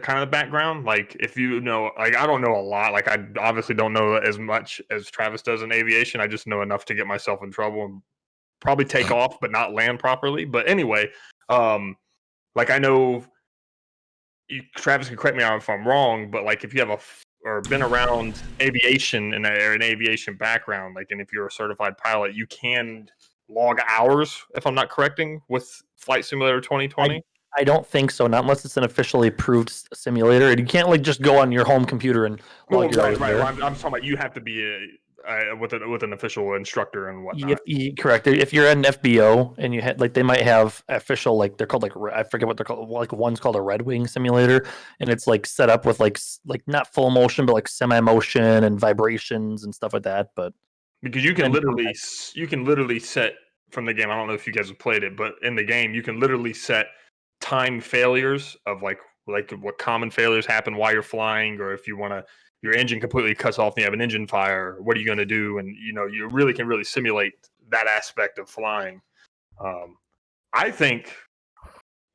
kind of background. Like, if you know, like, I don't know a lot. Like, I obviously don't know as much as Travis does in aviation. I just know enough to get myself in trouble and probably take off, but not land properly. But anyway, like, I know Travis can correct me if I'm wrong, but like, if you have or been around aviation and an aviation background, like, and if you're a certified pilot, you can log hours, if I'm not correcting, with Flight Simulator 2020. I don't think so, not unless it's an officially approved simulator. And you can't like just go on your home computer and log your hours. Right. I'm talking about you have to be with an official instructor and whatnot. Correct. If you're at an FBO and you had, like, they might have official, like, they're called, like, I forget what they're called. Like, one's called a Red Wing simulator, and it's like set up with like not full motion, but like semi motion and vibrations and stuff like that. But because you can literally set from the game. I don't know if you guys have played it, but in the game you can literally set time failures of like what common failures happen while you're flying, or if you want to. Your engine completely cuts off and you have an engine fire. What are you going to do? And, you really can simulate that aspect of flying. I think,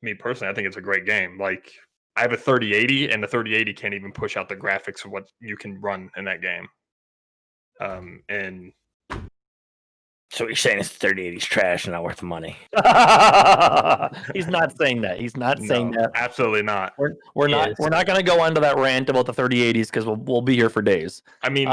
me personally, I think it's a great game. Like, I have a 3080, and the 3080 can't even push out the graphics of what you can run in that game. And so you're saying it's 3080 is trash and not worth the money? He's not saying that. He's not saying that. Absolutely not. We're not going to go on to that rant about the 3080s because we'll be here for days. I mean,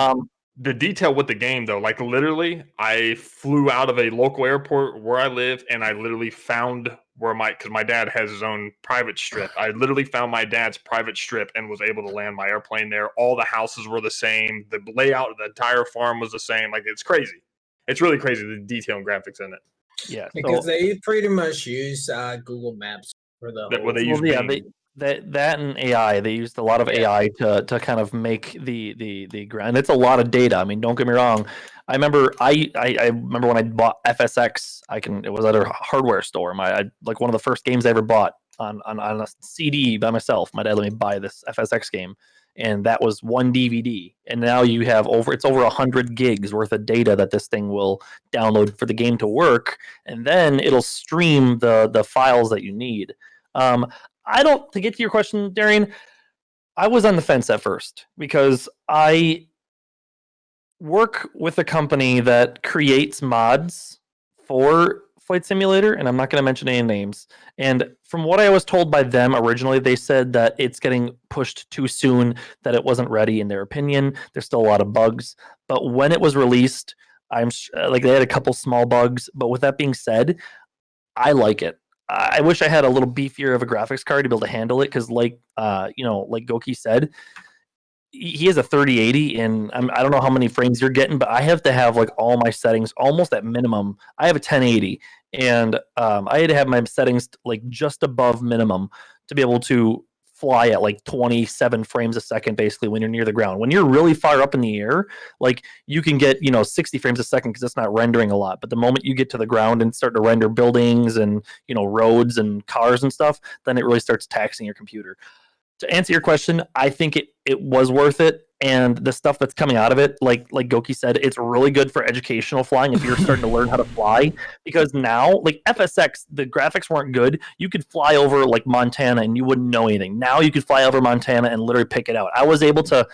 the detail with the game, though, like, literally, I flew out of a local airport where I live, and I literally found because my dad has his own private strip. I literally found my dad's private strip and was able to land my airplane there. All the houses were the same. The layout of the entire farm was the same. Like, it's crazy. It's really crazy, the detail and graphics in it. Yeah, because they pretty much use Google Maps for the that and AI. They used a lot of AI to kind of make the ground. It's a lot of data. I mean, don't get me wrong. I remember I remember when I bought FSX. It was at a hardware store. Like one of the first games I ever bought on a CD by myself. My dad let me buy this FSX game. And that was one DVD. And now you have over 100 gigs worth of data that this thing will download for the game to work. And then it'll stream the files that you need. To get to your question, Darian, I was on the fence at first because I work with a company that creates mods for Flight Simulator, and I'm not going to mention any names. And from what I was told by them originally, they said that it's getting pushed too soon, that it wasn't ready in their opinion. There's still a lot of bugs. But when it was released, they had a couple small bugs. But with that being said, I like it. I wish I had a little beefier of a graphics card to be able to handle it because, like Goki said, he has a 3080, and I don't know how many frames you're getting, but I have to have like all my settings almost at minimum. I have a 1080, and I had to have my settings like just above minimum to be able to fly at like 27 frames a second, basically, when you're near the ground. When you're really far up in the air, like you can get 60 frames a second because it's not rendering a lot. But the moment you get to the ground and start to render buildings and roads and cars and stuff, then it really starts taxing your computer. To answer your question, I think it was worth it, and the stuff that's coming out of it, like Goki said, it's really good for educational flying if you're starting to learn how to fly. Because now, like FSX, the graphics weren't good. You could fly over like Montana and you wouldn't know anything. Now you could fly over Montana and literally pick it out. I was able to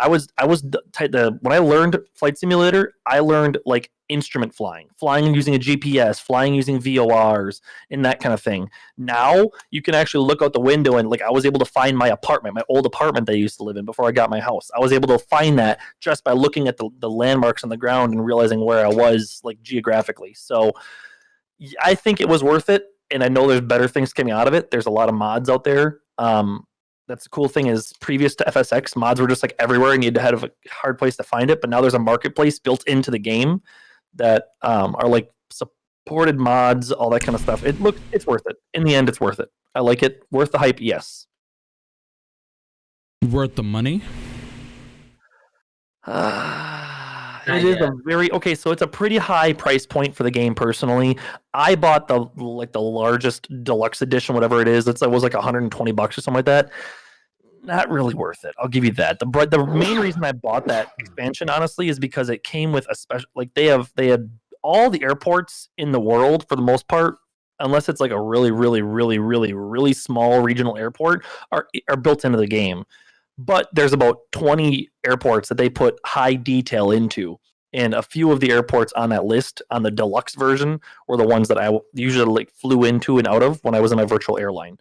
when I learned Flight Simulator, I learned like instrument flying using a GPS, flying using VORs, and that kind of thing. Now you can actually look out the window and like I was able to find my apartment, my old apartment that I used to live in before I got my house. I was able to find that just by looking at the landmarks on the ground and realizing where I was like geographically. So I think it was worth it, and I know there's better things coming out of it. There's a lot of mods out there. That's the cool thing is previous to FSX, mods were just like everywhere and you had to have a hard place to find it. But now there's a marketplace built into the game that are like supported mods, all that kind of stuff. It's worth it. In the end, it's worth it. I like it. Worth the hype, yes. Worth the money? It is a very okay. So it's a pretty high price point for the game. Personally, I bought the largest deluxe edition, whatever it is. It was like $120 or something like that. Not really worth it. I'll give you that. The main reason I bought that expansion, honestly, is because it came with a special. Like they had all the airports in the world for the most part, unless it's like a really, really, really, really, really small regional airport, are built into the game. But there's about 20 airports that they put high detail into. And a few of the airports on that list, on the deluxe version, were the ones that I usually like flew into and out of when I was in my virtual airline.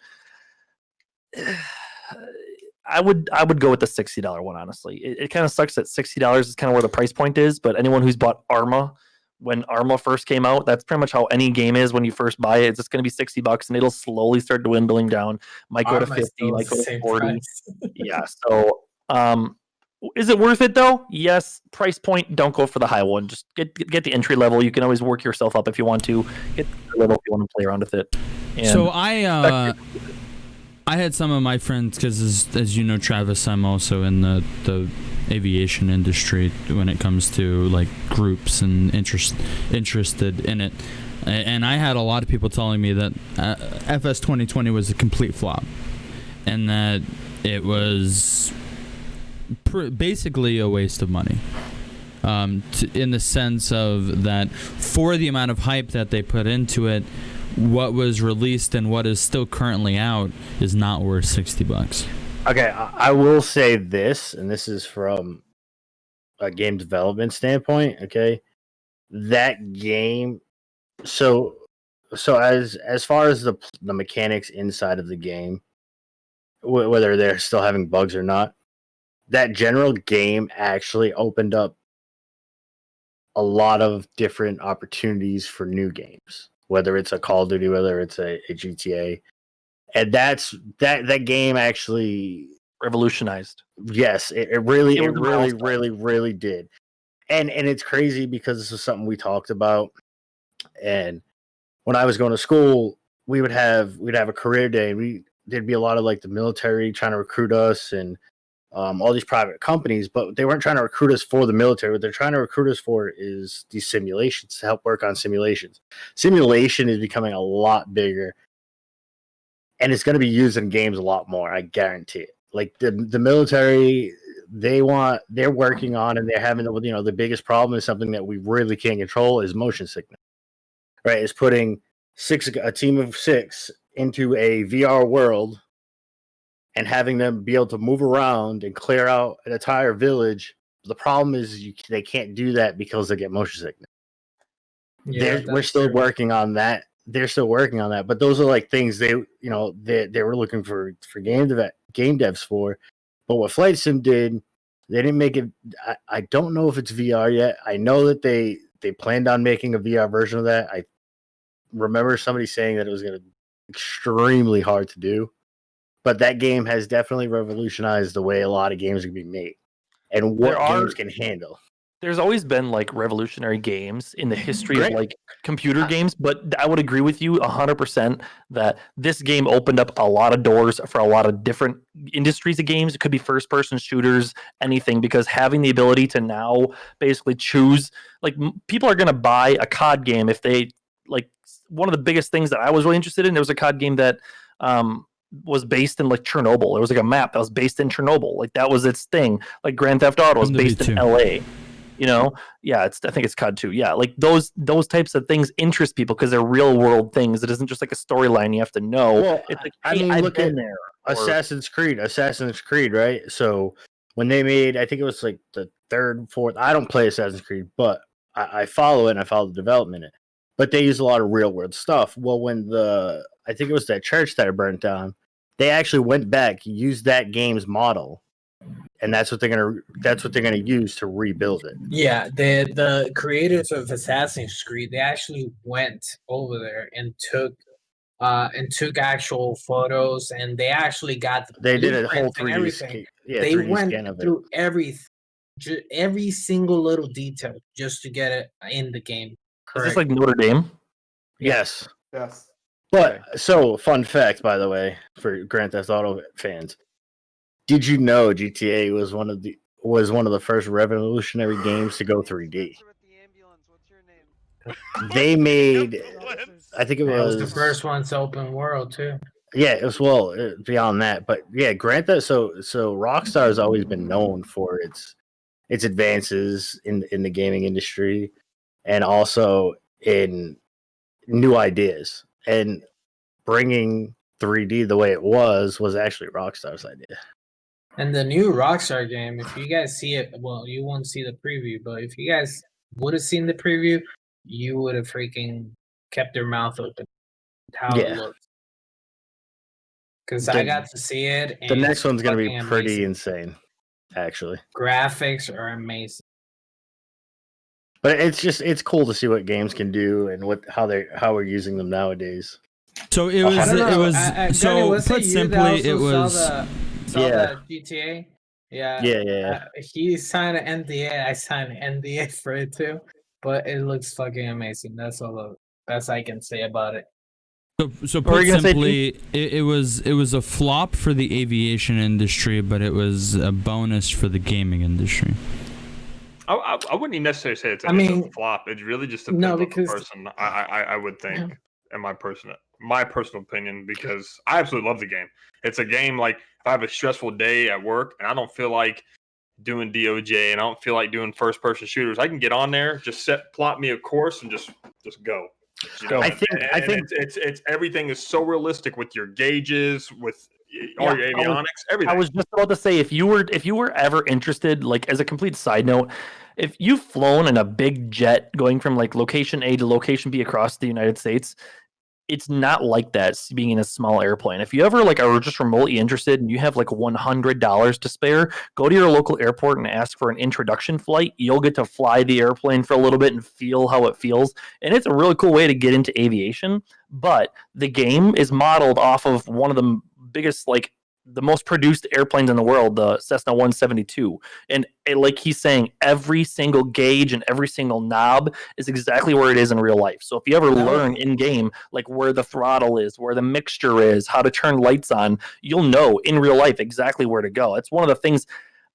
I would go with the $60 one, honestly. It kind of sucks that $60 is kind of where the price point is, but anyone who's bought Arma, when Arma first came out, that's pretty much how any game is when you first buy it. It's just going to be $60 and it'll slowly start dwindling down. Might go to 50, might go to 40. Yeah. So, is it worth it though? Yes. Price point, don't go for the high one. Just get the entry level. You can always work yourself up if you want to. Get the level if you want to play around with it. And so I had some of my friends, because as you know, Travis, I'm also in the aviation industry when it comes to like groups and interested in it. And I had a lot of people telling me that FS 2020 was a complete flop and that it was basically a waste of money. In the sense of that for the amount of hype that they put into it, what was released and what is still currently out is not worth $60. Okay, I will say this, and this is from a game development standpoint. Okay, that game. So as far as the mechanics inside of the game, whether they're still having bugs or not, that general game actually opened up a lot of different opportunities for new games. Whether it's a Call of Duty, whether it's a GTA, and that game actually revolutionized. Yes, it really did, and it's crazy because this is something we talked about. And when I was going to school, we'd have a career day. There'd be a lot of like the military trying to recruit us and all these private companies, but they weren't trying to recruit us for the military. What they're trying to recruit us for is these simulations, to help work on simulations. Simulation is becoming a lot bigger, and it's going to be used in games a lot more. I guarantee it. Like the military, they're working on, and they're having the biggest problem is something that we really can't control is motion sickness. Right? It's putting a team of 6 into a VR world and having them be able to move around and clear out an entire village. The problem is they can't do that because they get motion sickness. Yeah, we're still working on that. They're still working on that, but those are like things they were looking for game devs for. But what Flight Sim did, they didn't make it. I don't know if it's VR yet. I know that they planned on making a VR version of that. I remember somebody saying that it was going to be extremely hard to do. But that game has definitely revolutionized the way a lot of games can be made and what games can handle. There's always been like revolutionary games in the history of like computer games, but I would agree with you 100% that this game opened up a lot of doors for a lot of different industries of games. It could be first-person shooters, anything, because having the ability to now basically choose, like people are going to buy a COD game if they like. One of the biggest things that I was really interested in, there was a COD game that was based in like Chernobyl. There was like a map that was based in Chernobyl. Like that was its thing. Like Grand Theft Auto was based in LA. Yeah, I think it's COD 2. Yeah, like those types of things interest people because they're real world things. It isn't just like a storyline you have to know. Well, it's like, hey, look in there. Assassin's Creed, right? So when they made, I think it was like the third, fourth. I don't play Assassin's Creed, but I follow it and I follow the development in it. But they use a lot of real world stuff. Well, when I think it was that church that burnt down, they actually went back, used that game's model, and that's what they're gonna use to rebuild it. Yeah, the creators of Assassin's Creed, they actually went over there and took actual photos, and they actually got They did a whole blueprints and 3D everything. they 3D went scan of it. through every single little detail just to get it in the game. Is Correct. this like Notre Dame? Yes. Yes. But so fun fact, by the way, for Grand Theft Auto fans, did you know GTA was one of the first revolutionary games to go 3D? They made, I think it It was was the first one to open world too. Yeah, it was beyond that, but yeah, Grand Theft. So Rockstar has always been known for its advances in the gaming industry, and also in new ideas. And bringing 3D the way it was actually Rockstar's idea. And the new Rockstar game, if you guys see it, well, you won't see the preview, but if you guys would have seen the preview, you would have freaking kept your mouth open. How it looks. Because I got to see it. The next one's going to be pretty amazing. insane, actually. Graphics are amazing. But it's cool to see what games can do and how we're using them nowadays. So it was put simply, it was that GTA. Yeah. He signed an NDA. I signed an NDA for it too. But it looks fucking amazing. That's all the best I can say about it. So put simply, it was a flop for the aviation industry, but it was a bonus for the gaming industry. I wouldn't even necessarily say it's a flop. It really just depends on the person. I would think, in my personal opinion, because I absolutely love the game. It's a game like if I have a stressful day at work and I don't feel like doing DOJ and I don't feel like doing first person shooters, I can get on there, just plot me a course and just go. You know, I think it's everything is so realistic with your gauges, with all your avionics, everything. I was just about to say, if you were ever interested, like as a complete side note, if you've flown in a big jet going from like location A to location B across the United States, it's not like that being in a small airplane. If you ever like are just remotely interested and you have like $100 to spare, go to your local airport and ask for an introduction flight. You'll get to fly the airplane for a little bit and feel how it feels. And it's a really cool way to get into aviation. But the game is modeled off of one of the biggest, like the most produced airplanes in the world, the Cessna 172. And like he's saying, every single gauge and every single knob is exactly where it is in real life. So if you ever learn in game, like where the throttle is, where the mixture is, how to turn lights on, you'll know in real life exactly where to go. It's one of the things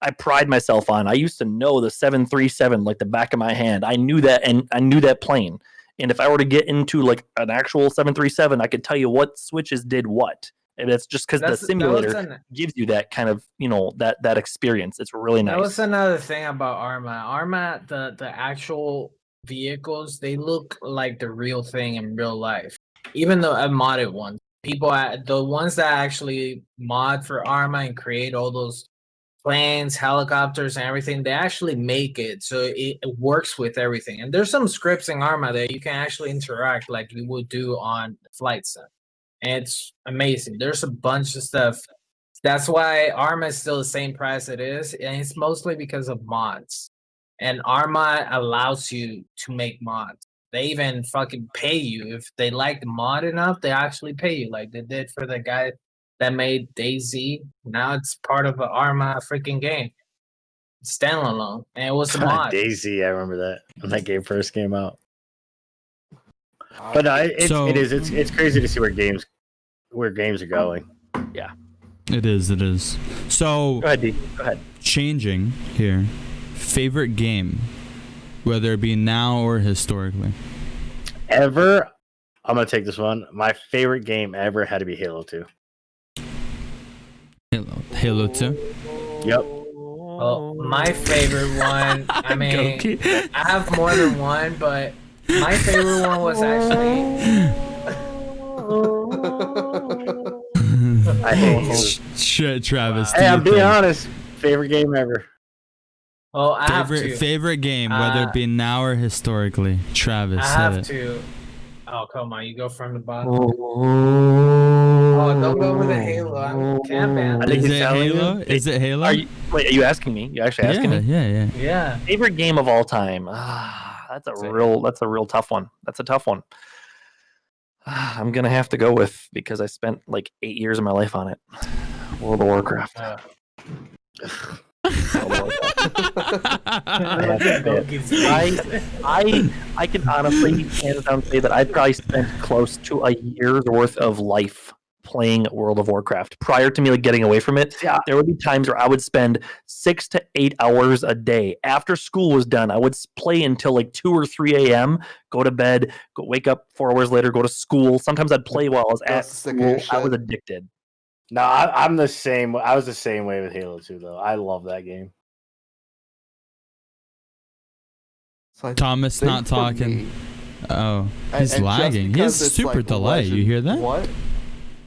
I pride myself on. I used to know the 737 like the back of my hand. I knew that, and I knew that plane. And if I were to get into like an actual 737, I could tell you what switches did what. And it's just because the simulator gives you that kind of, that experience. It's really nice. That was another thing about Arma. Arma, the actual vehicles, they look like the real thing in real life. Even the modded ones. The ones that actually mod for Arma and create all those planes, helicopters, and everything, they actually make it so it works with everything. And there's some scripts in Arma that you can actually interact like you would do on Flight Sim. And it's amazing. There's a bunch of stuff. That's why Arma is still the same price it is. And it's mostly because of mods. And Arma allows you to make mods. They even fucking pay you. If they like the mod enough, they actually pay you. Like they did for the guy that made DayZ. Now it's part of an Arma freaking game. Standalone. And it was a mod. DayZ, I remember that when that game first came out. But it's crazy to see where games are going. Yeah, it is. So go ahead, D. Go ahead. Changing here, favorite game, whether it be now or historically. Ever, I'm gonna take this one. My favorite game ever had to be Halo 2. Halo 2. Yep. Well, my favorite one. I mean, I have more than one, but. My favorite one was actually. I hate you. Shit, Travis. Hey, I'm being honest. favorite game ever. Oh, I have Favorite to. favorite game, whether it be now or historically. Travis, I say have it. to. Oh, come on. You go from the bottom. Oh, Oh, don't go with the Halo. I'm camping. I think Is he's it telling you. Halo? Is it Halo? Are you asking me? You actually asking yeah, me? yeah. Yeah. Favorite game of all time? That's a real tough one. That's a tough one. I'm gonna have to go with, because I spent like 8 years of my life on it. World of Warcraft. I can honestly hands down say that I probably spent close to a year's worth of life playing World of Warcraft. Prior to me like getting away from it, there would be times where I would spend 6 to 8 hours a day. After school was done, I would play until like 2 or 3 a.m., go to bed, wake up 4 hours later, go to school. Sometimes I'd play while I was at school. I was addicted. No, I'm the same. I was the same way with Halo 2, though. I love that game. So Thomas not talking. Oh, he's lagging. He has super delay. You hear that? What?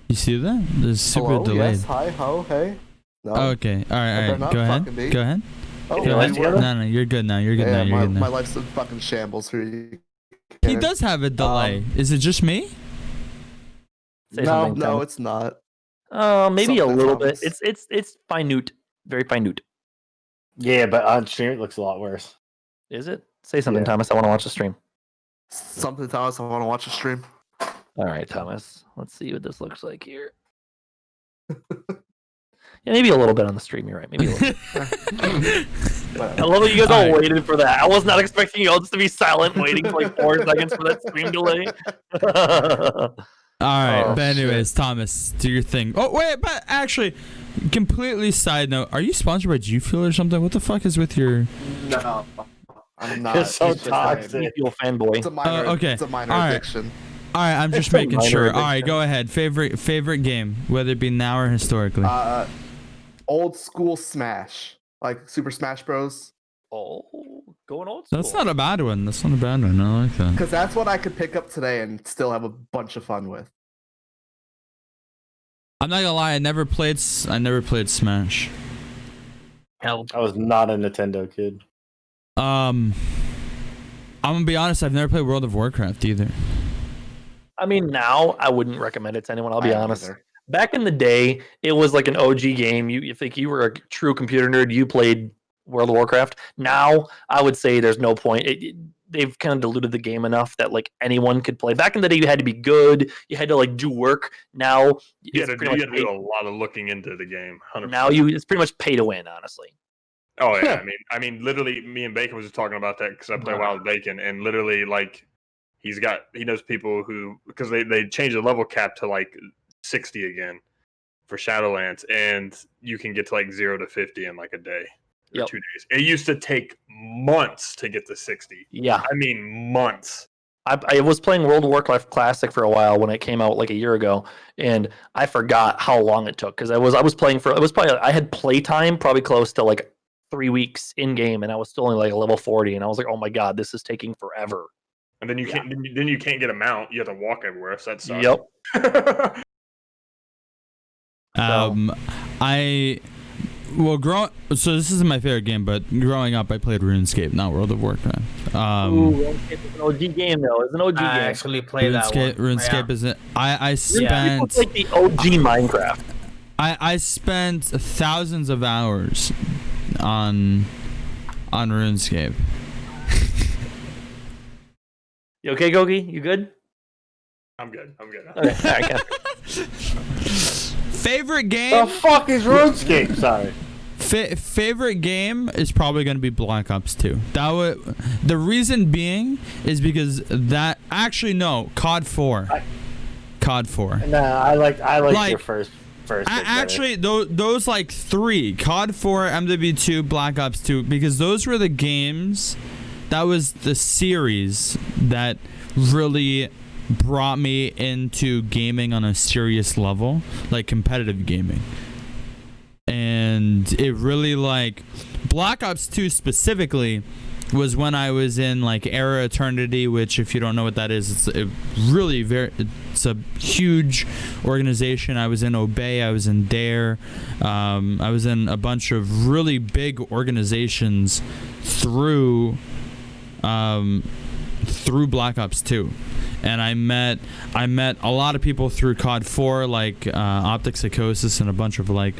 You see that? There's super Hello? delayed. Yes, hi, ho, hey. No. Okay. All right. Go ahead. Go ahead. Oh, Go ahead. No, you're good now. You're good now. You're good now. My life's in fucking shambles for you. He does have a delay. Is it just me? No, it's not. Maybe a little Thomas. bit. It's minute, very minute. Yeah, but on stream it looks a lot worse. Is it? Say something, Thomas. I want to watch the stream. Something, Thomas. I want to watch a stream. All right, Thomas. Let's see what this looks like here. Yeah, maybe a little bit on the stream. You're right. Maybe a little bit. I love that you guys all waited for that. I was not expecting you all just to be silent, waiting for like 4 seconds for that stream delay. All right, but anyways, Thomas, do your thing. Oh wait, but actually, completely side note, are you sponsored by G Fuel or something? What the fuck is with your? No, I'm not. You're so It's just toxic. You feel fanboy. It's a minor. Okay. It's a minor All right. addiction. All right, I'm just It's a making minor sure. All right, addiction. go ahead. Favorite game, whether it be now or historically. Old school Smash, like Super Smash Bros. Oh, going old school. That's not a bad one. That's not a bad one. I like that. Because that's what I could pick up today and still have a bunch of fun with. I'm not gonna lie. I never played Smash. Help. I was not a Nintendo kid. I'm gonna be honest. I've never played World of Warcraft either. I mean, now I wouldn't recommend it to anyone. I'll be honest. Either. Back in the day, it was like an OG game. You think you were a true computer nerd, you played World of Warcraft. Now, I would say there's no point. They've kind of diluted the game enough that like anyone could play. Back in the day, you had to be good. You had to like do work. Now, You had it's to pretty much do a lot of looking into the game. 100%. now it's pretty much pay to win, honestly. Oh yeah, I mean, literally, me and Bacon was just talking about that because I play WoW with Bacon, and literally, like, he knows people who, because they changed the level cap to like 60 again for Shadowlands, and you can get to like 0 to 50 in like a day or 2 days. It used to take months to get to 60. Yeah, I mean months. I was playing World of Warcraft Classic for a while when it came out like a year ago, and I forgot how long it took because I was playing for, it was probably, I had playtime probably close to like 3 weeks in game, and I was still only like a level 40, and I was like, oh my god, this is taking forever. And then you can't get a mount. You have to walk everywhere. So that sucks. Yep. So this isn't my favorite game, but growing up, I played RuneScape, not World of Warcraft. RuneScape is an OG game though. It's an OG I game. actually played that one. RuneScape isn't. I It's spent like the OG Minecraft. I spent thousands of hours on RuneScape. You okay, Gogi? You good? I'm good. Okay. All right, got it. Favorite The game? fuck is RuneScape? Sorry. Favorite game is probably going to be Black Ops 2. The reason being is because that COD 4. COD 4. Nah, I like your first. Actually, those like 3, COD 4, MW2, Black Ops 2, because those were the games, that was the series that really brought me into gaming on a serious level, like competitive gaming. And it really, like, Black Ops 2 specifically was when I was in like Era Eternity, which if you don't know what that is, it's a huge organization. I was in Obey, I was in Dare, I was in a bunch of really big organizations through Black Ops 2. And I met a lot of people through COD 4, like Optic Psychosis, and a bunch of like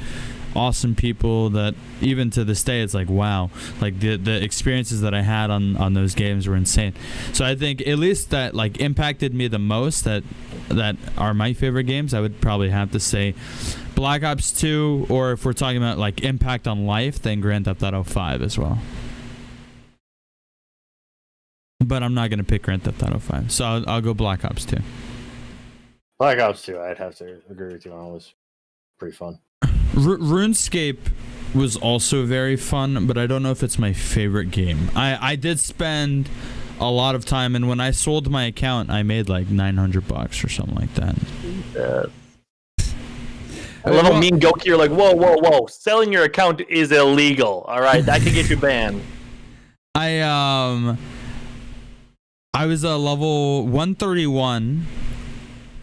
awesome people that even to this day it's like, wow, like the experiences that I had on those games were insane. So I think at least that like impacted me the most, that are my favorite games, I would probably have to say Black Ops 2, or if we're talking about like impact on life, then Grand Theft Auto 5 as well. But I'm not going to pick Grand Theft Auto 5, so I'll go Black Ops 2. Black Ops 2, I'd have to agree with you on. It was pretty fun. RuneScape was also very fun, but I don't know if it's my favorite game. I did spend a lot of time, and when I sold my account, I made like $900 or something like that. I love how mean Goki, you're like, whoa. Selling your account is illegal. All right, that could get you banned. I was a level 131,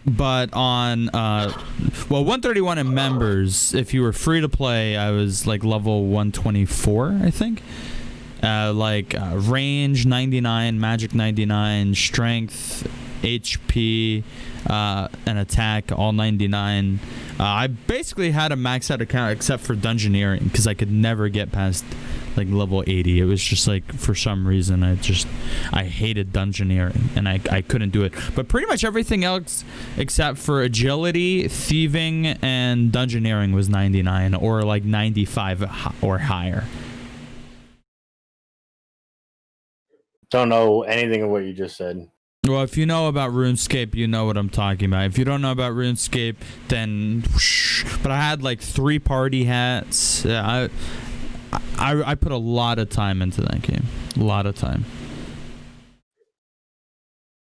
but on 131 in members. If you were free to play, I was like level 124, I think. Range 99, magic 99, strength, HP, and attack all 99. I basically had a maxed out account except for dungeoneering, because I could never get past like level 80. It was just like, for some reason, I hated dungeoneering, and I couldn't do it. But pretty much everything else except for agility, thieving, and dungeoneering was 99 or like 95 or higher. Don't know anything of what you just said. Well, if you know about RuneScape, you know what I'm talking about. If you don't know about RuneScape, then but I had like 3 party hats. Yeah, I put a lot of time into that game. A lot of time.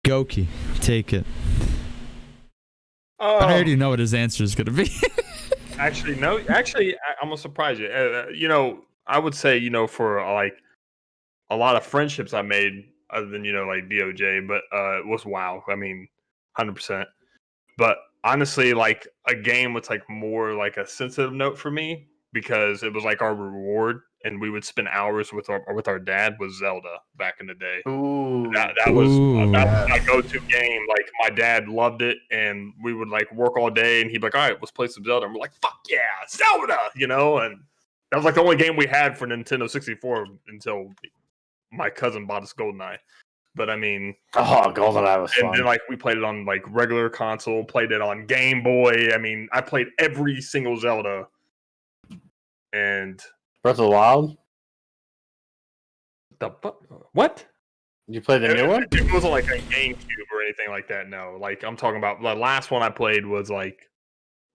Goki, take it. I already know what his answer is going to be. Actually, no. Actually, I'm gonna surprise you. I would say, for like a lot of friendships I made, other than like DOJ, but it was WoW. I mean, 100%. But honestly, like a game with like more like a sensitive note for me, because it was like our reward, and we would spend hours with our dad, was Zelda back in the day. Ooh, that was my go-to game. Like my dad loved it, and we would like work all day, and he'd be like, all right, let's play some Zelda. And we're like, fuck yeah, Zelda, and that was like the only game we had for Nintendo 64 until my cousin bought us GoldenEye. But I mean, GoldenEye was fun. And then like we played it on like regular console, played it on Game Boy. I mean, I played every single Zelda. And Breath of the Wild? What? Did you play the new one? It wasn't like a GameCube or anything like that, no. Like, I'm talking about the last one I played was like,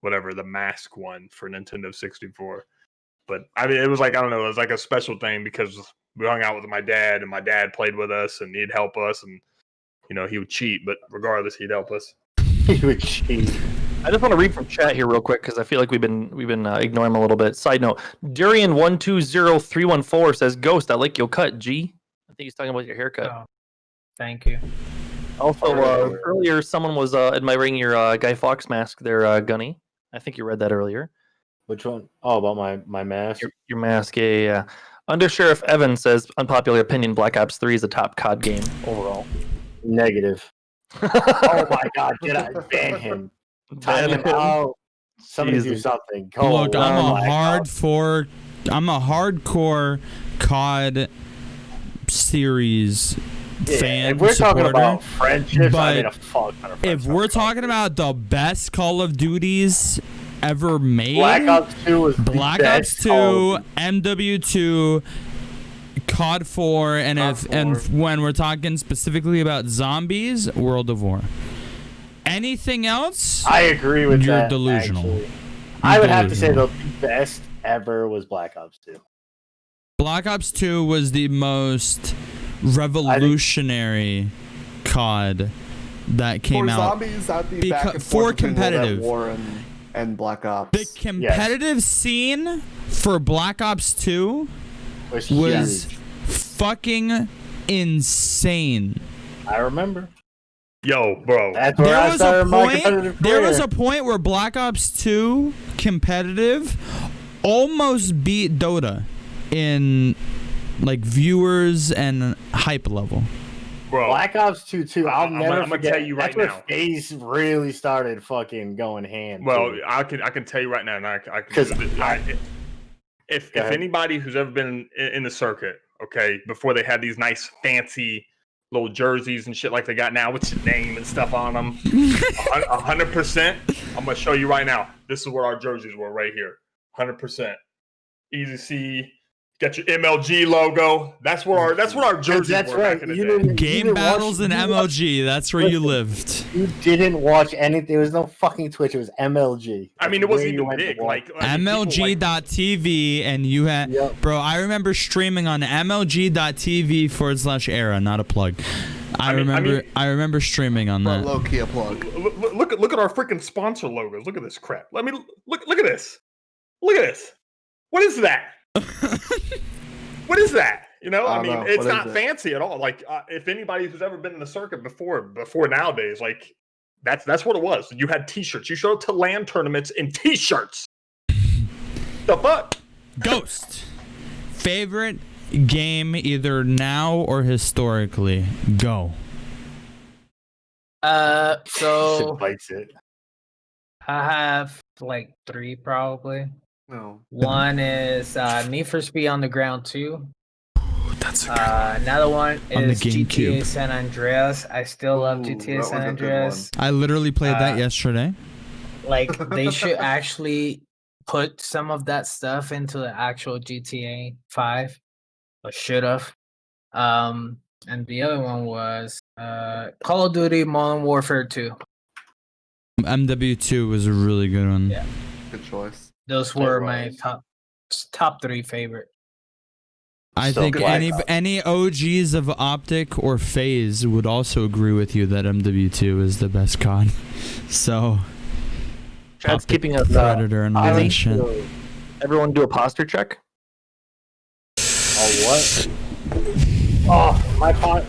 whatever, the Mask one for Nintendo 64. But, I mean, it was like, I don't know, it was like a special thing because we hung out with my dad, and my dad played with us, and he'd help us, and, he would cheat, but regardless, he'd help us. He would cheat. I just want to read from chat here real quick, because I feel like we've been ignoring him a little bit. Side note: Durian120314 says, "Ghost, I like your cut, G." I think he's talking about your haircut. Oh, thank you. Also, earlier someone was admiring your Guy Fawkes mask there, Gunny. I think you read that earlier. Which one? Oh, about my mask. Your mask, yeah. Under Sheriff Evan says, unpopular opinion: Black Ops 3 is a top COD game overall. Negative. Oh my God! Did I ban him? Time him out. Somebody do something. Look, I'm a hardcore COD series fan. If we're supporter, talking about friendships, but I mean, a fuck ton of friends. if we're talking about the best Call of Duties ever made, Black Ops 2 was Black Ops 2, MW2, COD 4, and when we're talking specifically about zombies, World of War. Anything else? I agree with you're that. Delusional. Actually. I would have to say the best ever was Black Ops 2. Black Ops 2 was the most revolutionary COD that came for out. Zombies, that'd be back and for forth between World at competitive. War and Black Ops. The competitive scene for Black Ops 2 was fucking insane. I remember. Yo, bro. That's where I started my competitive career. There was a point where Black Ops 2 competitive almost beat Dota in like viewers and hype level. Bro. Black Ops 2 too. I'm never gonna forget. tell you right That's where now. FaZe really started fucking going hand. Well, too. I can tell you right now, and I can 'Cause if Go ahead. anybody who's ever been in the circuit, okay, before they had these nice fancy little jerseys and shit like they got now with your name and stuff on them, 100%. I'm gonna show you right now. This is where our jerseys were right here, 100%. Easy see. Got your MLG logo. That's where our jerseys That's were right. back in the You day. didn't- Game battles watch- and you MLG. That's where you lived. You didn't watch anything. There was no fucking Twitch. It was MLG. I mean, it That's wasn't where you even went to big. watch. Like I mean, people, like, MLG.TV, and you had, Yep. bro, I remember streaming on MLG.TV/era, not a plug. I remember streaming on But that. low key a plug. look at our freaking sponsor logos. Look at this crap. Let me look at this. Look at this. What is that? What is that? You know, I I don't mean, know. it's What is not it? fancy at all. Like, if anybody who's ever been in the circuit before nowadays, like, that's what it was. You had T-shirts. You showed up to LAN tournaments in T-shirts. The fuck? Ghost. Favorite game either now or historically? Go. So Shit bites it. I have like 3 probably. No. One is Need for Speed Underground 2. That's Another one On the is GTA GameCube. San Andreas. I still love Ooh, that GTA was San a good Andreas. I literally played that Uh, yesterday. Like they should actually put some of that stuff into the actual GTA 5, or should have. And the other one was Call of Duty Modern Warfare 2. MW2 was a really good one. Yeah. Good choice. Those were my was. top 3 favorite. I So think Black any OGs of Optic or FaZe would also agree with you that MW2 is the best COD. So Chad's Optic, keeping us. Predator and all I that think shit. Everyone do a posture check. Oh what? Oh my pot.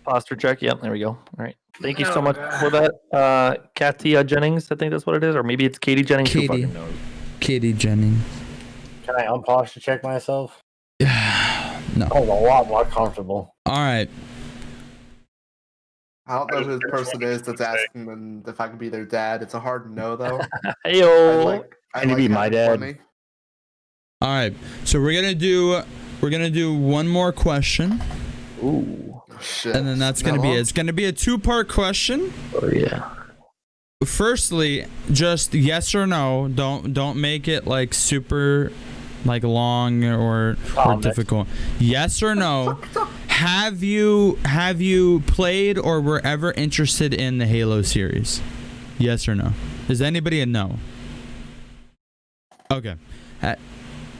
Posture check. Yep, there we go. All right. Thank you so Oh, much God. for that. Katia Jennings, I think that's what it is, or maybe it's Katie Jennings. Who Katie. fucking knows? Katie Jennings. Can I unposture check myself? No. I was a lot more comfortable. All right. I don't know who the That's person what is that's I was asking them if I can be their dad. It's a hard no, though. Heyo. Can you be my having dad? funny. All right. So we're gonna do one more question, Ooh. Oh, shit. and then that's gonna be it. It's gonna be a 2-part question. Oh yeah. Firstly, just yes or no. Don't make it like super like long or Comic. difficult. Yes or no. Have you played or were ever interested in the Halo series? Yes or no? Is anybody a no? Okay.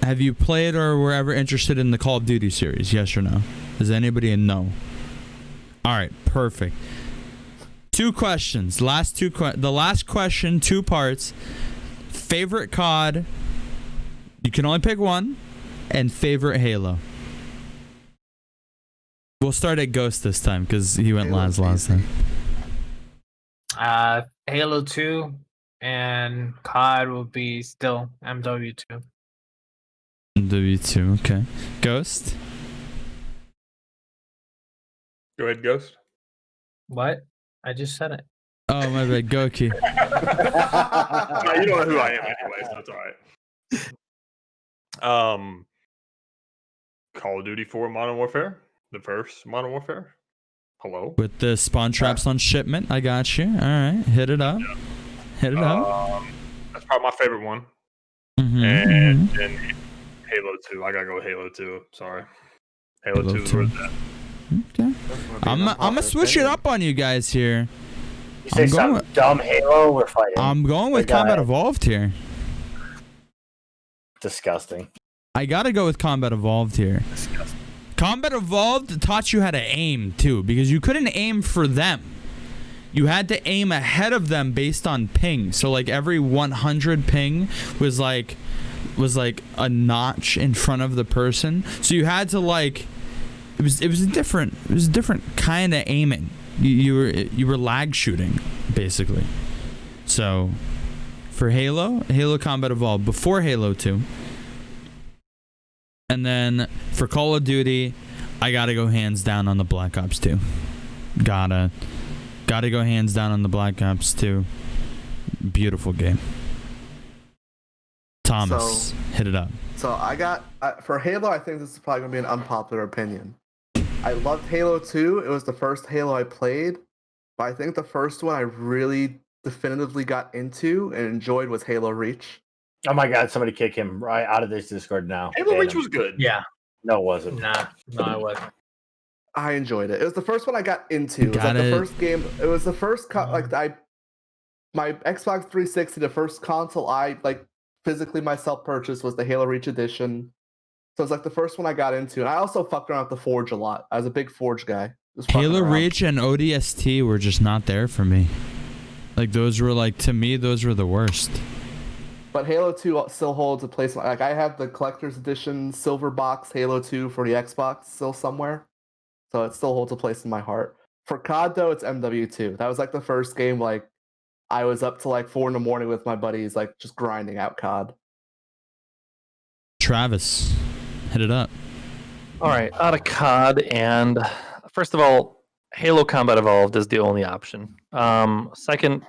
Have you played or were ever interested in the Call of Duty series? Yes or no? Is anybody a no? All right, perfect. 2 questions. The last question, 2 parts. Favorite COD. You can only pick one, and favorite Halo. We'll start at Ghost this time because he went Halo's last easy. time. Halo 2 and COD will be still MW2. W2, okay. Ghost? Go ahead, Ghost. What? I just said it. Oh, my bad. Goki. You don't know who I am anyway, so it's all right. Call of Duty 4 Modern Warfare, the first Modern Warfare. Hello. With the spawn traps on shipment. I got you. All right. Hit it up. Hit it up. That's probably my favorite one. Mhm, And mhm. then Halo 2. I gotta go with Halo 2. Sorry. Halo Halo 2 is 2. where it's at. Okay. I'm gonna switch it up on you guys here. You say I'm going some dumb Halo, we're fighting. I'm going with We got Combat it. Evolved here. Disgusting. I gotta go with Combat Evolved here. Combat Evolved taught you how to aim too, because you couldn't aim for them. You had to aim ahead of them based on ping. So like every 100 ping was like a notch in front of the person. So you had to like it was a different kind of aiming. You were lag shooting basically. So for Halo Combat Evolved before Halo 2. And then for Call of Duty, I gotta go hands down on the Black Ops 2. Gotta go hands down on the Black Ops 2. Beautiful game. Thomas, hit it up. So I got for Halo. I think this is probably gonna be an unpopular opinion. I loved Halo 2. It was the first Halo I played, but I think the first one I really definitively got into and enjoyed was Halo Reach. Oh my God! Somebody kick him right out of this Discord now. Halo Ban Reach him. was good. Yeah. No, it wasn't. No, it wasn't. I enjoyed it. It was the first one I got into. It was like the first game. It was the first my Xbox 360. The first console I physically myself purchased was the Halo Reach edition. So it's like the first one I got into. And I also fucked around with the Forge a lot. I was a big Forge guy. Halo Reach and ODST were just not there for me. Like those were to me those were the worst. But Halo 2 still holds a place. Like I have the collector's edition silver box Halo 2 for the Xbox still somewhere. So it still holds a place in my heart. For COD though, it's MW2. That was the first game I was up to 4 a.m. with my buddies, just grinding out COD. Travis, hit it up. All right, out of COD, and first of all, Halo Combat Evolved is the only option. Second,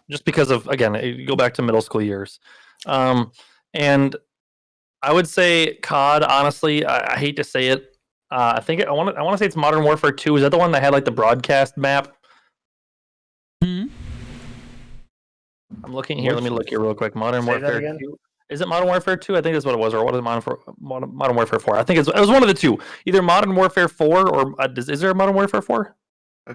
just because of, again, you go back to middle school years. And I would say COD, honestly, I hate to say it. I want to say it's Modern Warfare 2. Is that the one that had the broadcast map? Hmm. I'm looking here. Let me look here real quick. Modern Say that Warfare again? 2. Is it Modern Warfare 2? I think that's what it was. Or what is Modern Warfare 4? I think it was one of the two. Either Modern Warfare 4 or is there a Modern Warfare 4?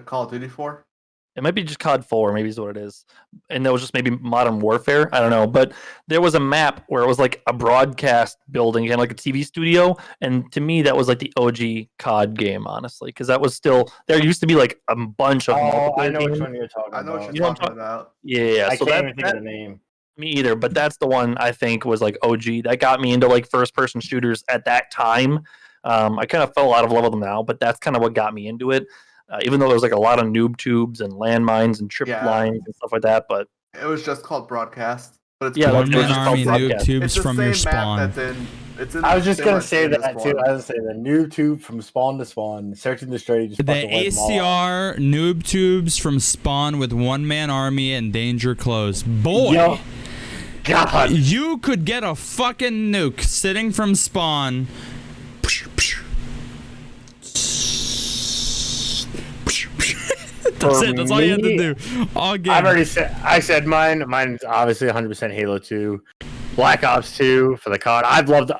Call of Duty 4? It might be just COD 4, maybe is what it is. And that was just maybe Modern Warfare. I don't know. But there was a map where it was a broadcast building, kind of like a TV studio. And to me, that was the OG COD game, honestly. Because that was still, there used to be a bunch of I know games. which one you're talking I know about. what you're talking about. Yeah. I So can't even think of the name. Me either, but that's the one I think was OG. That got me into first person shooters at that time. I kind of fell out of love with them now, but that's kind of what got me into it. Even though there's a lot of noob tubes and landmines and trip lines and stuff like that, but it was just called broadcast. But it's One it was man just army called noob broadcast. tubes it's the from same your map spawn. it's in I was just similar gonna say to this that too. one. I was gonna say the noob tube from spawn to spawn, search and destroy. Just The fucking wipe them all out. ACR noob tubes from spawn with one man army and danger close. Boy. Yo. God. You could get a fucking nuke sitting from spawn. That's it. That's all you had to do. All game. I've already said. I said mine. Mine's obviously 100% Halo 2, Black Ops 2 for the COD. I've loved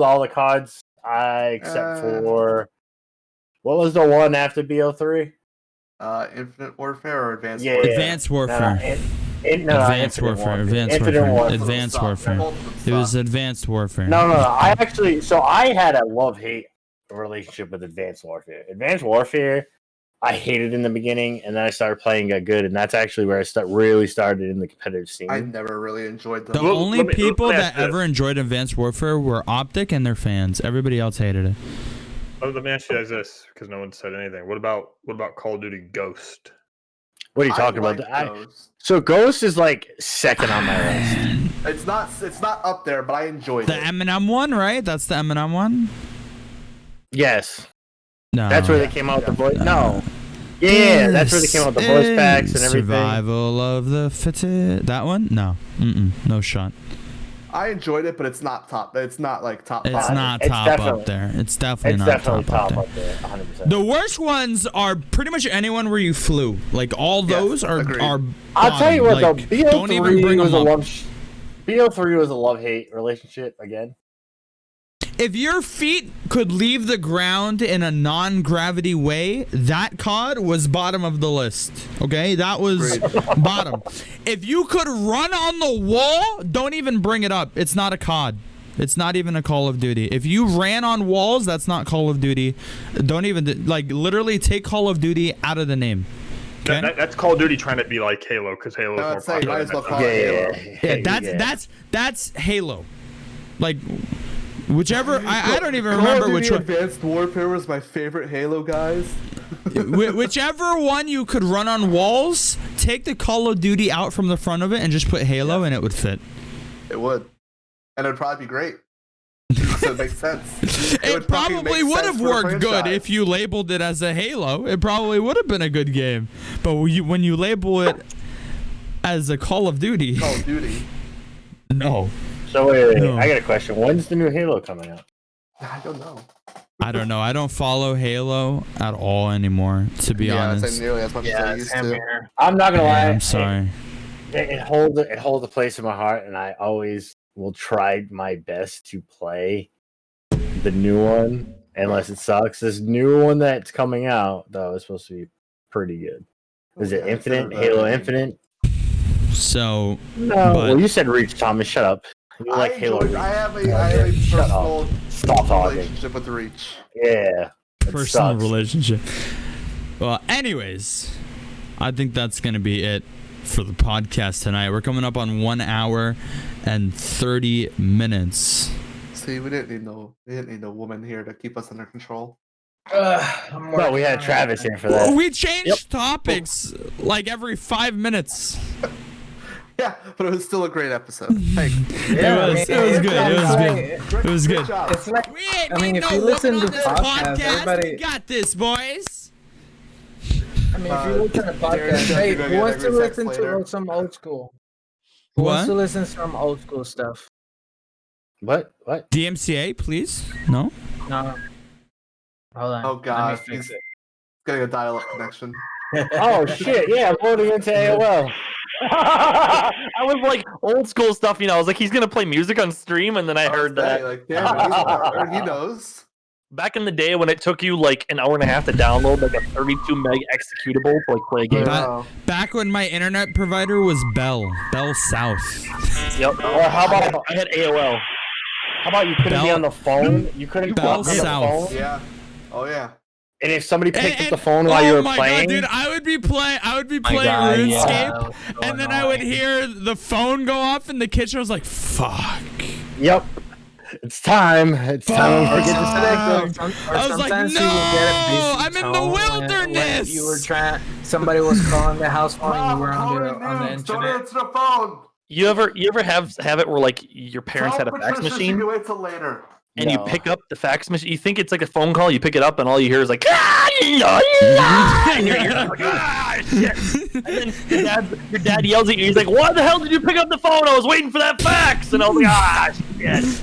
all the CODs, except for what was the one after BO3? Infinite Warfare or Advanced Yeah, Warfare? Advanced Warfare. Advanced Warfare. Advanced Warfare. It was Advanced Warfare. No. I had a love-hate relationship with Advanced Warfare. Advanced Warfare, I hated in the beginning, and then I started playing got good, and that's actually where I really started in the competitive scene. I never really enjoyed The them. only let me people ask that this. ever enjoyed Advanced Warfare were Optic and their fans. Everybody else hated it. Let me ask you guys this, because no one said anything. What about Call of Duty Ghost? What are you talking about? So Ghost is second on my list. It's not up there, but I enjoyed The it. Eminem one, right? That's the Eminem one? Yes, No. that's where they came out with the voice. No, yeah, that's where they came out with the voice packs and everything. Survival of the fittest. That one? No. No shot. I enjoyed it, but it's not top. It's not top It's five. not It's top definitely- up there. It's definitely It's not definitely top top up up there. there, 100%. The worst ones are pretty much anyone where you flew. All those are agreed. I'll tell you what, though, bottom. Don't even BO3 bring was them a up. BO3 was a love-hate relationship again. If your feet could leave the ground in a non-gravity way, that COD was bottom of the list. Okay, that was bottom. If you could run on the wall, don't even bring it up. It's not a COD. It's not even a Call of Duty. If you ran on walls, that's not Call of Duty. Don't even literally take Call of Duty out of the name. Okay? That's Call of Duty trying to be like Halo, because Halo is No, more it's like, popular. might as well than call that. it Halo. Yeah, that's Halo. Whichever, I don't even Call remember of which Duty one. Advanced Warfare was my favorite Halo, guys. Whichever one you could run on walls, take the Call of Duty out from the front of it and just put Halo and it would fit. It would. And it'd probably be great. So it makes sense. It would fucking probably make would sense have for the worked good franchise. if you labeled it as a Halo. It probably would have been a good game. But when you label it as a Call of Duty, Call of Duty. no. So wait, No. I got a question. When's the new Halo coming out? I don't know. I don't know. I don't follow Halo at all anymore, to be Yeah, it's honest. like nearly as much as I used same to. here. I'm not gonna lie. Yeah, I'm sorry. It holds a place in my heart, and I always will try my best to play the new one, unless it sucks. This new one that's coming out though is supposed to be pretty good. Is it Okay, Infinite? so Halo that- Infinite? So, No. But- Well, you said Reach, Thomas. Shut up. You like Halo Reach. I have a Shut up. personal Stop talking. relationship with Reach. Yeah. It personal sucks. relationship. Well, anyways, I think that's going to be it for the podcast tonight. We're coming up on 1 hour and 30 minutes. See, we didn't need no woman here to keep us under control. Well, we had Travis here for that. We changed topics like every 5 minutes. Yeah, but it was still a great episode. Hey, it was good. It was good. It was good. job. It's like We ain't I mean, need if no you listen woman to on this podcasts, podcast. everybody- We got this, boys. I mean, if you listen to Darren's podcasts, gonna hey, go who get wants to every sex listen later. to some old school? Who wants What? to listen to some old school stuff? What? DMCA, please? No? No. Hold on. Oh, Let me God, fix he's- it. getting a dial-up connection. Oh shit! Yeah, I'm loading into AOL. I was like old school stuff, you know. I was like, he's gonna play music on stream, and then I heard that. Like, damn, he's a partner. He knows. Back in the day when it took you like an hour and a half to download like a 32 meg executable to like play a game. Ba- Wow. Back when my internet provider was Bell South. Yep. Or how about I had AOL. how about you couldn't be Bell- on the phone? You couldn't Bell be on the South. phone. Yeah. Oh, yeah. And if somebody picked up And- the phone while you were my playing, God, dude, I would be playing My RuneScape, God, yeah, that was so and then I would annoying. hear the phone go off in the kitchen. I was like, "Fuck!" yep, it's time. It's time to get Fuck. disconnected. Or I was like, sometimes you would get a busy "No, I'm in the tone when wilderness." you were trying. Somebody was calling the house phone, and you were on the Don't internet. answer the phone. You ever have it where like your parents had a Tell fax Patricia she machine can wait till later. and you No. pick up the fax machine? You think it's like a phone call? You pick it up and all you hear is like, "Ah, yeah, yeah," and you're like, "Ah, shit." And then your dad yells at you. He's like, "Why the hell did you pick up the phone? I was waiting for that fax." And I was like, "Ah, shit."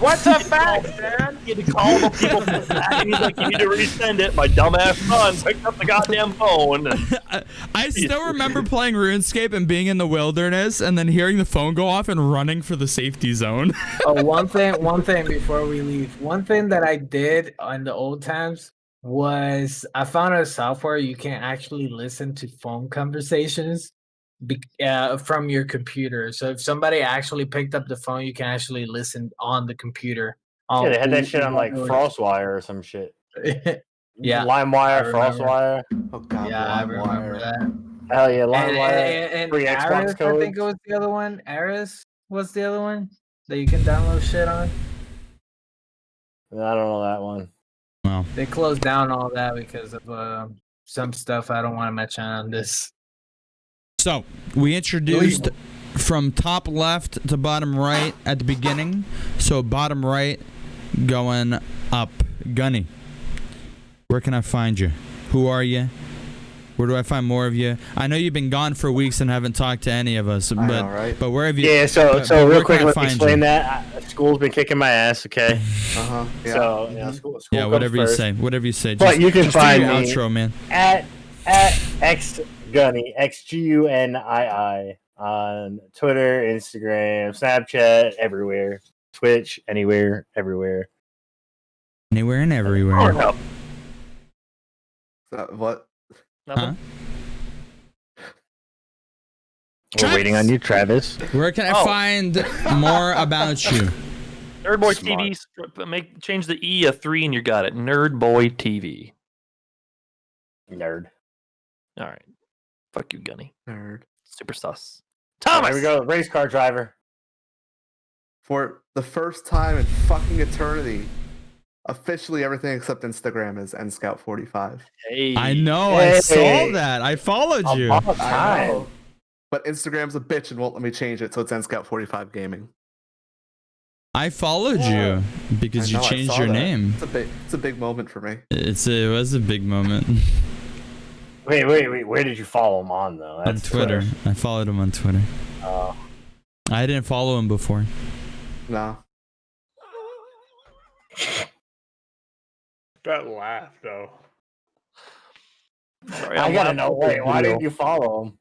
What's a fax, man? You had to call the people from the back, and he's like, "You need to resend it." My dumbass son picked up the goddamn phone. I still remember playing RuneScape and being in the wilderness, and then hearing the phone go off and running for the safety zone. Oh, one thing before we leave. One thing that I did in the old times was I found a software you can actually listen to phone conversations from your computer. So if somebody actually picked up the phone, you can actually listen on the computer. Yeah, they had that shit on like who- FrostWire or some shit. Yeah, I LimeWire, remember. FrostWire. Oh, God. yeah, I remember LimeWire. that. Hell yeah, And, LimeWire. and free Xbox Aris, I codes. think it was the other one. Aris was the other one that you can download shit on. I don't know that one. Wow. They closed down all that because of some stuff I don't want to mention on this. So we introduced from top left to bottom right at the beginning. So bottom right going up. Gunny, where can I find you? Who are you? Where do I find more of you? I know you've been gone for weeks and haven't talked to any of us, but know, right? but where have you? Yeah, so but where real can quick, I let me find explain you? that. School's been kicking my ass, okay? Uh-huh. Yeah. So, you know, school Yeah, comes whatever you first. say. Whatever you say. But you can just do find your me outro, man. at xgunny XGUNII on Twitter, Instagram, Snapchat, everywhere, Twitch, anywhere, everywhere. Anywhere and everywhere. Pornhub. What? Nothing. We're waiting on you, Travis. Where can I Oh. find more about you? Nerd Boy Smart. TV. Change the E a 3 and you got it. Nerd Boy TV. Nerd. All right. Fuck you, Gunny. Nerd. Super sus. All right, Thomas. here we go. Race car driver. for the first time in fucking eternity, officially everything except Instagram is NScout45. Hey. I know. I saw that. I followed you. About I time. know. But Instagram's a bitch and won't let me change it, so it's NScout45 Gaming. I followed you because I you know, I changed saw your that. name. It's a big moment for me. It was a big moment. Wait. Where did you follow him on though? On Twitter. I followed him on Twitter. I didn't follow him before. No. That laugh though. Sorry, I I'm gotta laughing know. at Wait, the why video. didn't you follow him?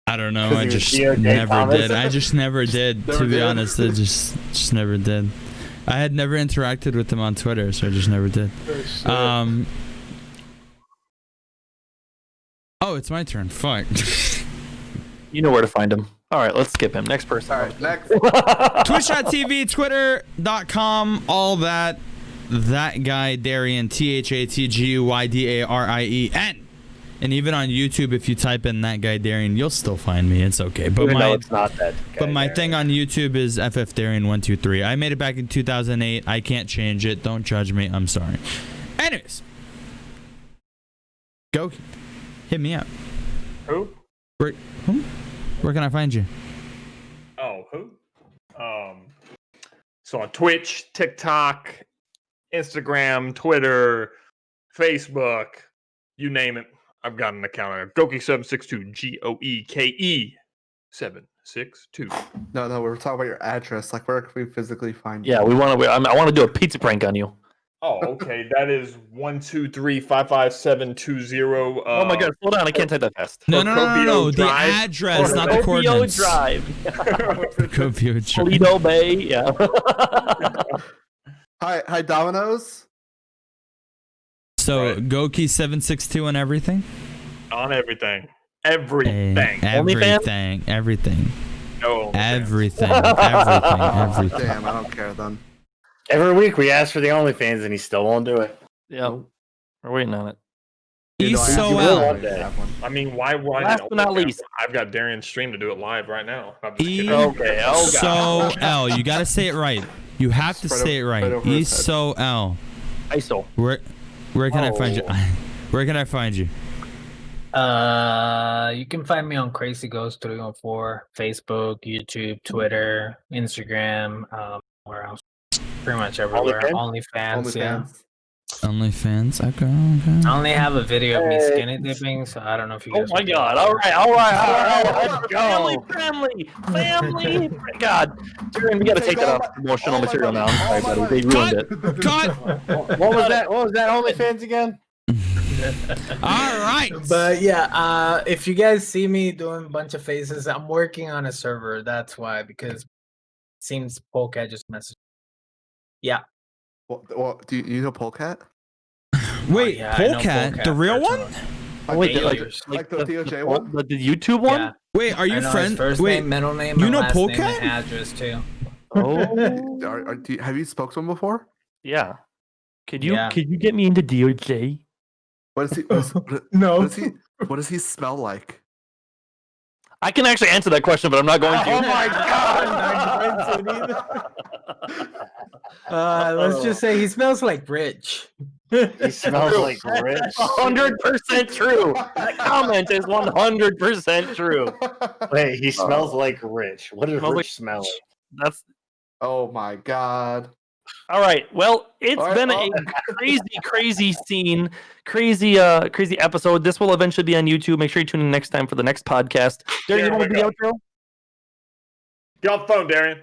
I don't know. 'Cause I he was just DOJ never comments? did. I just never did. Never To be did? honest, I just never did. I had never interacted with him on Twitter, so I just never did. Oh, it's my turn. Fuck. You know where to find him. All right, let's skip him. Next person. All right, next. Twitch.tv, Twitter.com, all that. That guy, Darian, ThatGuyDarien. And even on YouTube, if you type in that guy, Darian, you'll still find me. It's okay. But Even though my it's not that. but my thing on YouTube is FFDarian123. I made it back in 2008. I can't change it. Don't judge me. I'm sorry. Anyways. Go. Hit me up. Who? Where can I find you? Oh, who? So on Twitch, TikTok, Instagram, Twitter, Facebook, you name it. I've got an account on Goki762, GOEKE 762. No, we're talking about your address. Like, where can we physically find you? Yeah, I want to do a pizza prank on you. Oh, okay. That is 123-55720. Oh my god, slow down. I can't type that fast. No. Procopio The Drive? address, Or not the Procopio coordinates. Drive. Procopio Drive. Toledo Bay. Yeah. Hi, Domino's. So Right. Goki762 and everything. On everything. Everything. Everything. No. Everything. Damn, I don't care then. Every week we ask for the OnlyFans and he still won't do it. Yeah. We're waiting on it. You know, I ESOL. actually One don't day. have one. I mean, why? Last but not least. I've got Darian's stream to do it live right now. I'm just kidding. Okay. Oh god. So L, you gotta say it right. You have to Spread say it over right. his head. ESOL. ISO. Where can I find you? Where can I find you? You can find me on Crazy Ghost 304, Facebook, YouTube, Twitter, Instagram, where else? Pretty much everywhere. OnlyFans, yeah. OnlyFans. Okay. I only have a video of me skinny dipping, so I don't know if you Oh guys. my want to god. watch All it. right. Let's go. Family. God. Darren, we gotta take that off promotional material now. I'm sorry, buddy. They ruined it. Cut. What was that? What was that OnlyFans again? All right. But yeah, if you guys see me doing a bunch of faces, I'm working on a server. That's why, because it seems Polecat just messaged. Yeah. Well, do you know Polecat? Wait, yeah, I know Polecat, the real one? personally. Oh, wait, Alias. Like the DOJ one? The YouTube one? Yeah. Wait, are I you know his friends? first Wait, name, middle name, you and know last name Polecat? and address too. Oh. Have you spoken to him before? Yeah. Could you Yeah. get me into DOJ? What does he? No. What does he smell like? I can actually answer that question, but I'm not going to. Oh my Let's just say he smells like Rich. He smells like rich. 100% true. That comment is 100% true. Wait, he smells like rich. What does Smells rich like- smell like? That's Oh my god. all right. Well, it's All right, been well- a crazy scene, crazy episode. This will eventually be on YouTube. Make sure you tune in next time for the next podcast. Darren, Yeah, you want to do the outro? Get off the phone, Darian.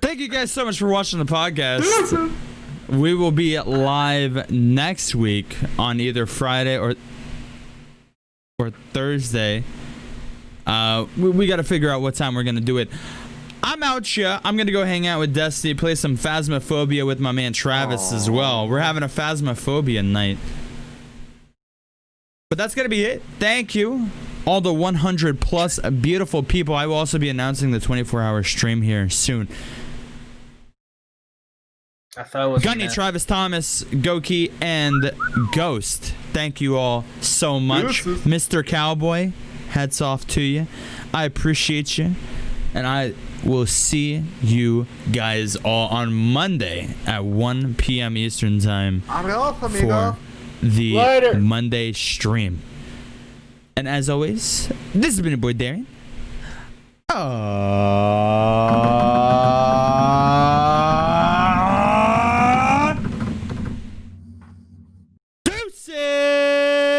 thank you guys so much for watching the podcast. We will be live next week on either Friday or Thursday. We got to figure out what time we're gonna do it. I'm out here. I'm gonna go hang out with Destiny, play some Phasmophobia with my man Travis as well. We're having a Phasmophobia night. But that's gonna be it. Thank you, all the 100 plus beautiful people. I will also be announcing the 24-hour stream here soon. I thought it was Gunny, Travis Thomas, Goki, and Ghost. Thank you all so much. Mr. Cowboy, hats off to you. I appreciate you. And we'll see you guys all on Monday at 1 p.m. Eastern Time for the Later. Monday stream. And as always, this has been your boy Darian.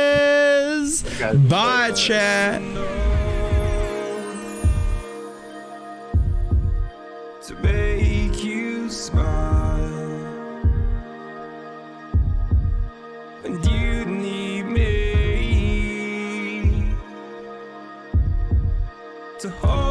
Deuces! Bye, chat. To make you smile, and you need me to hold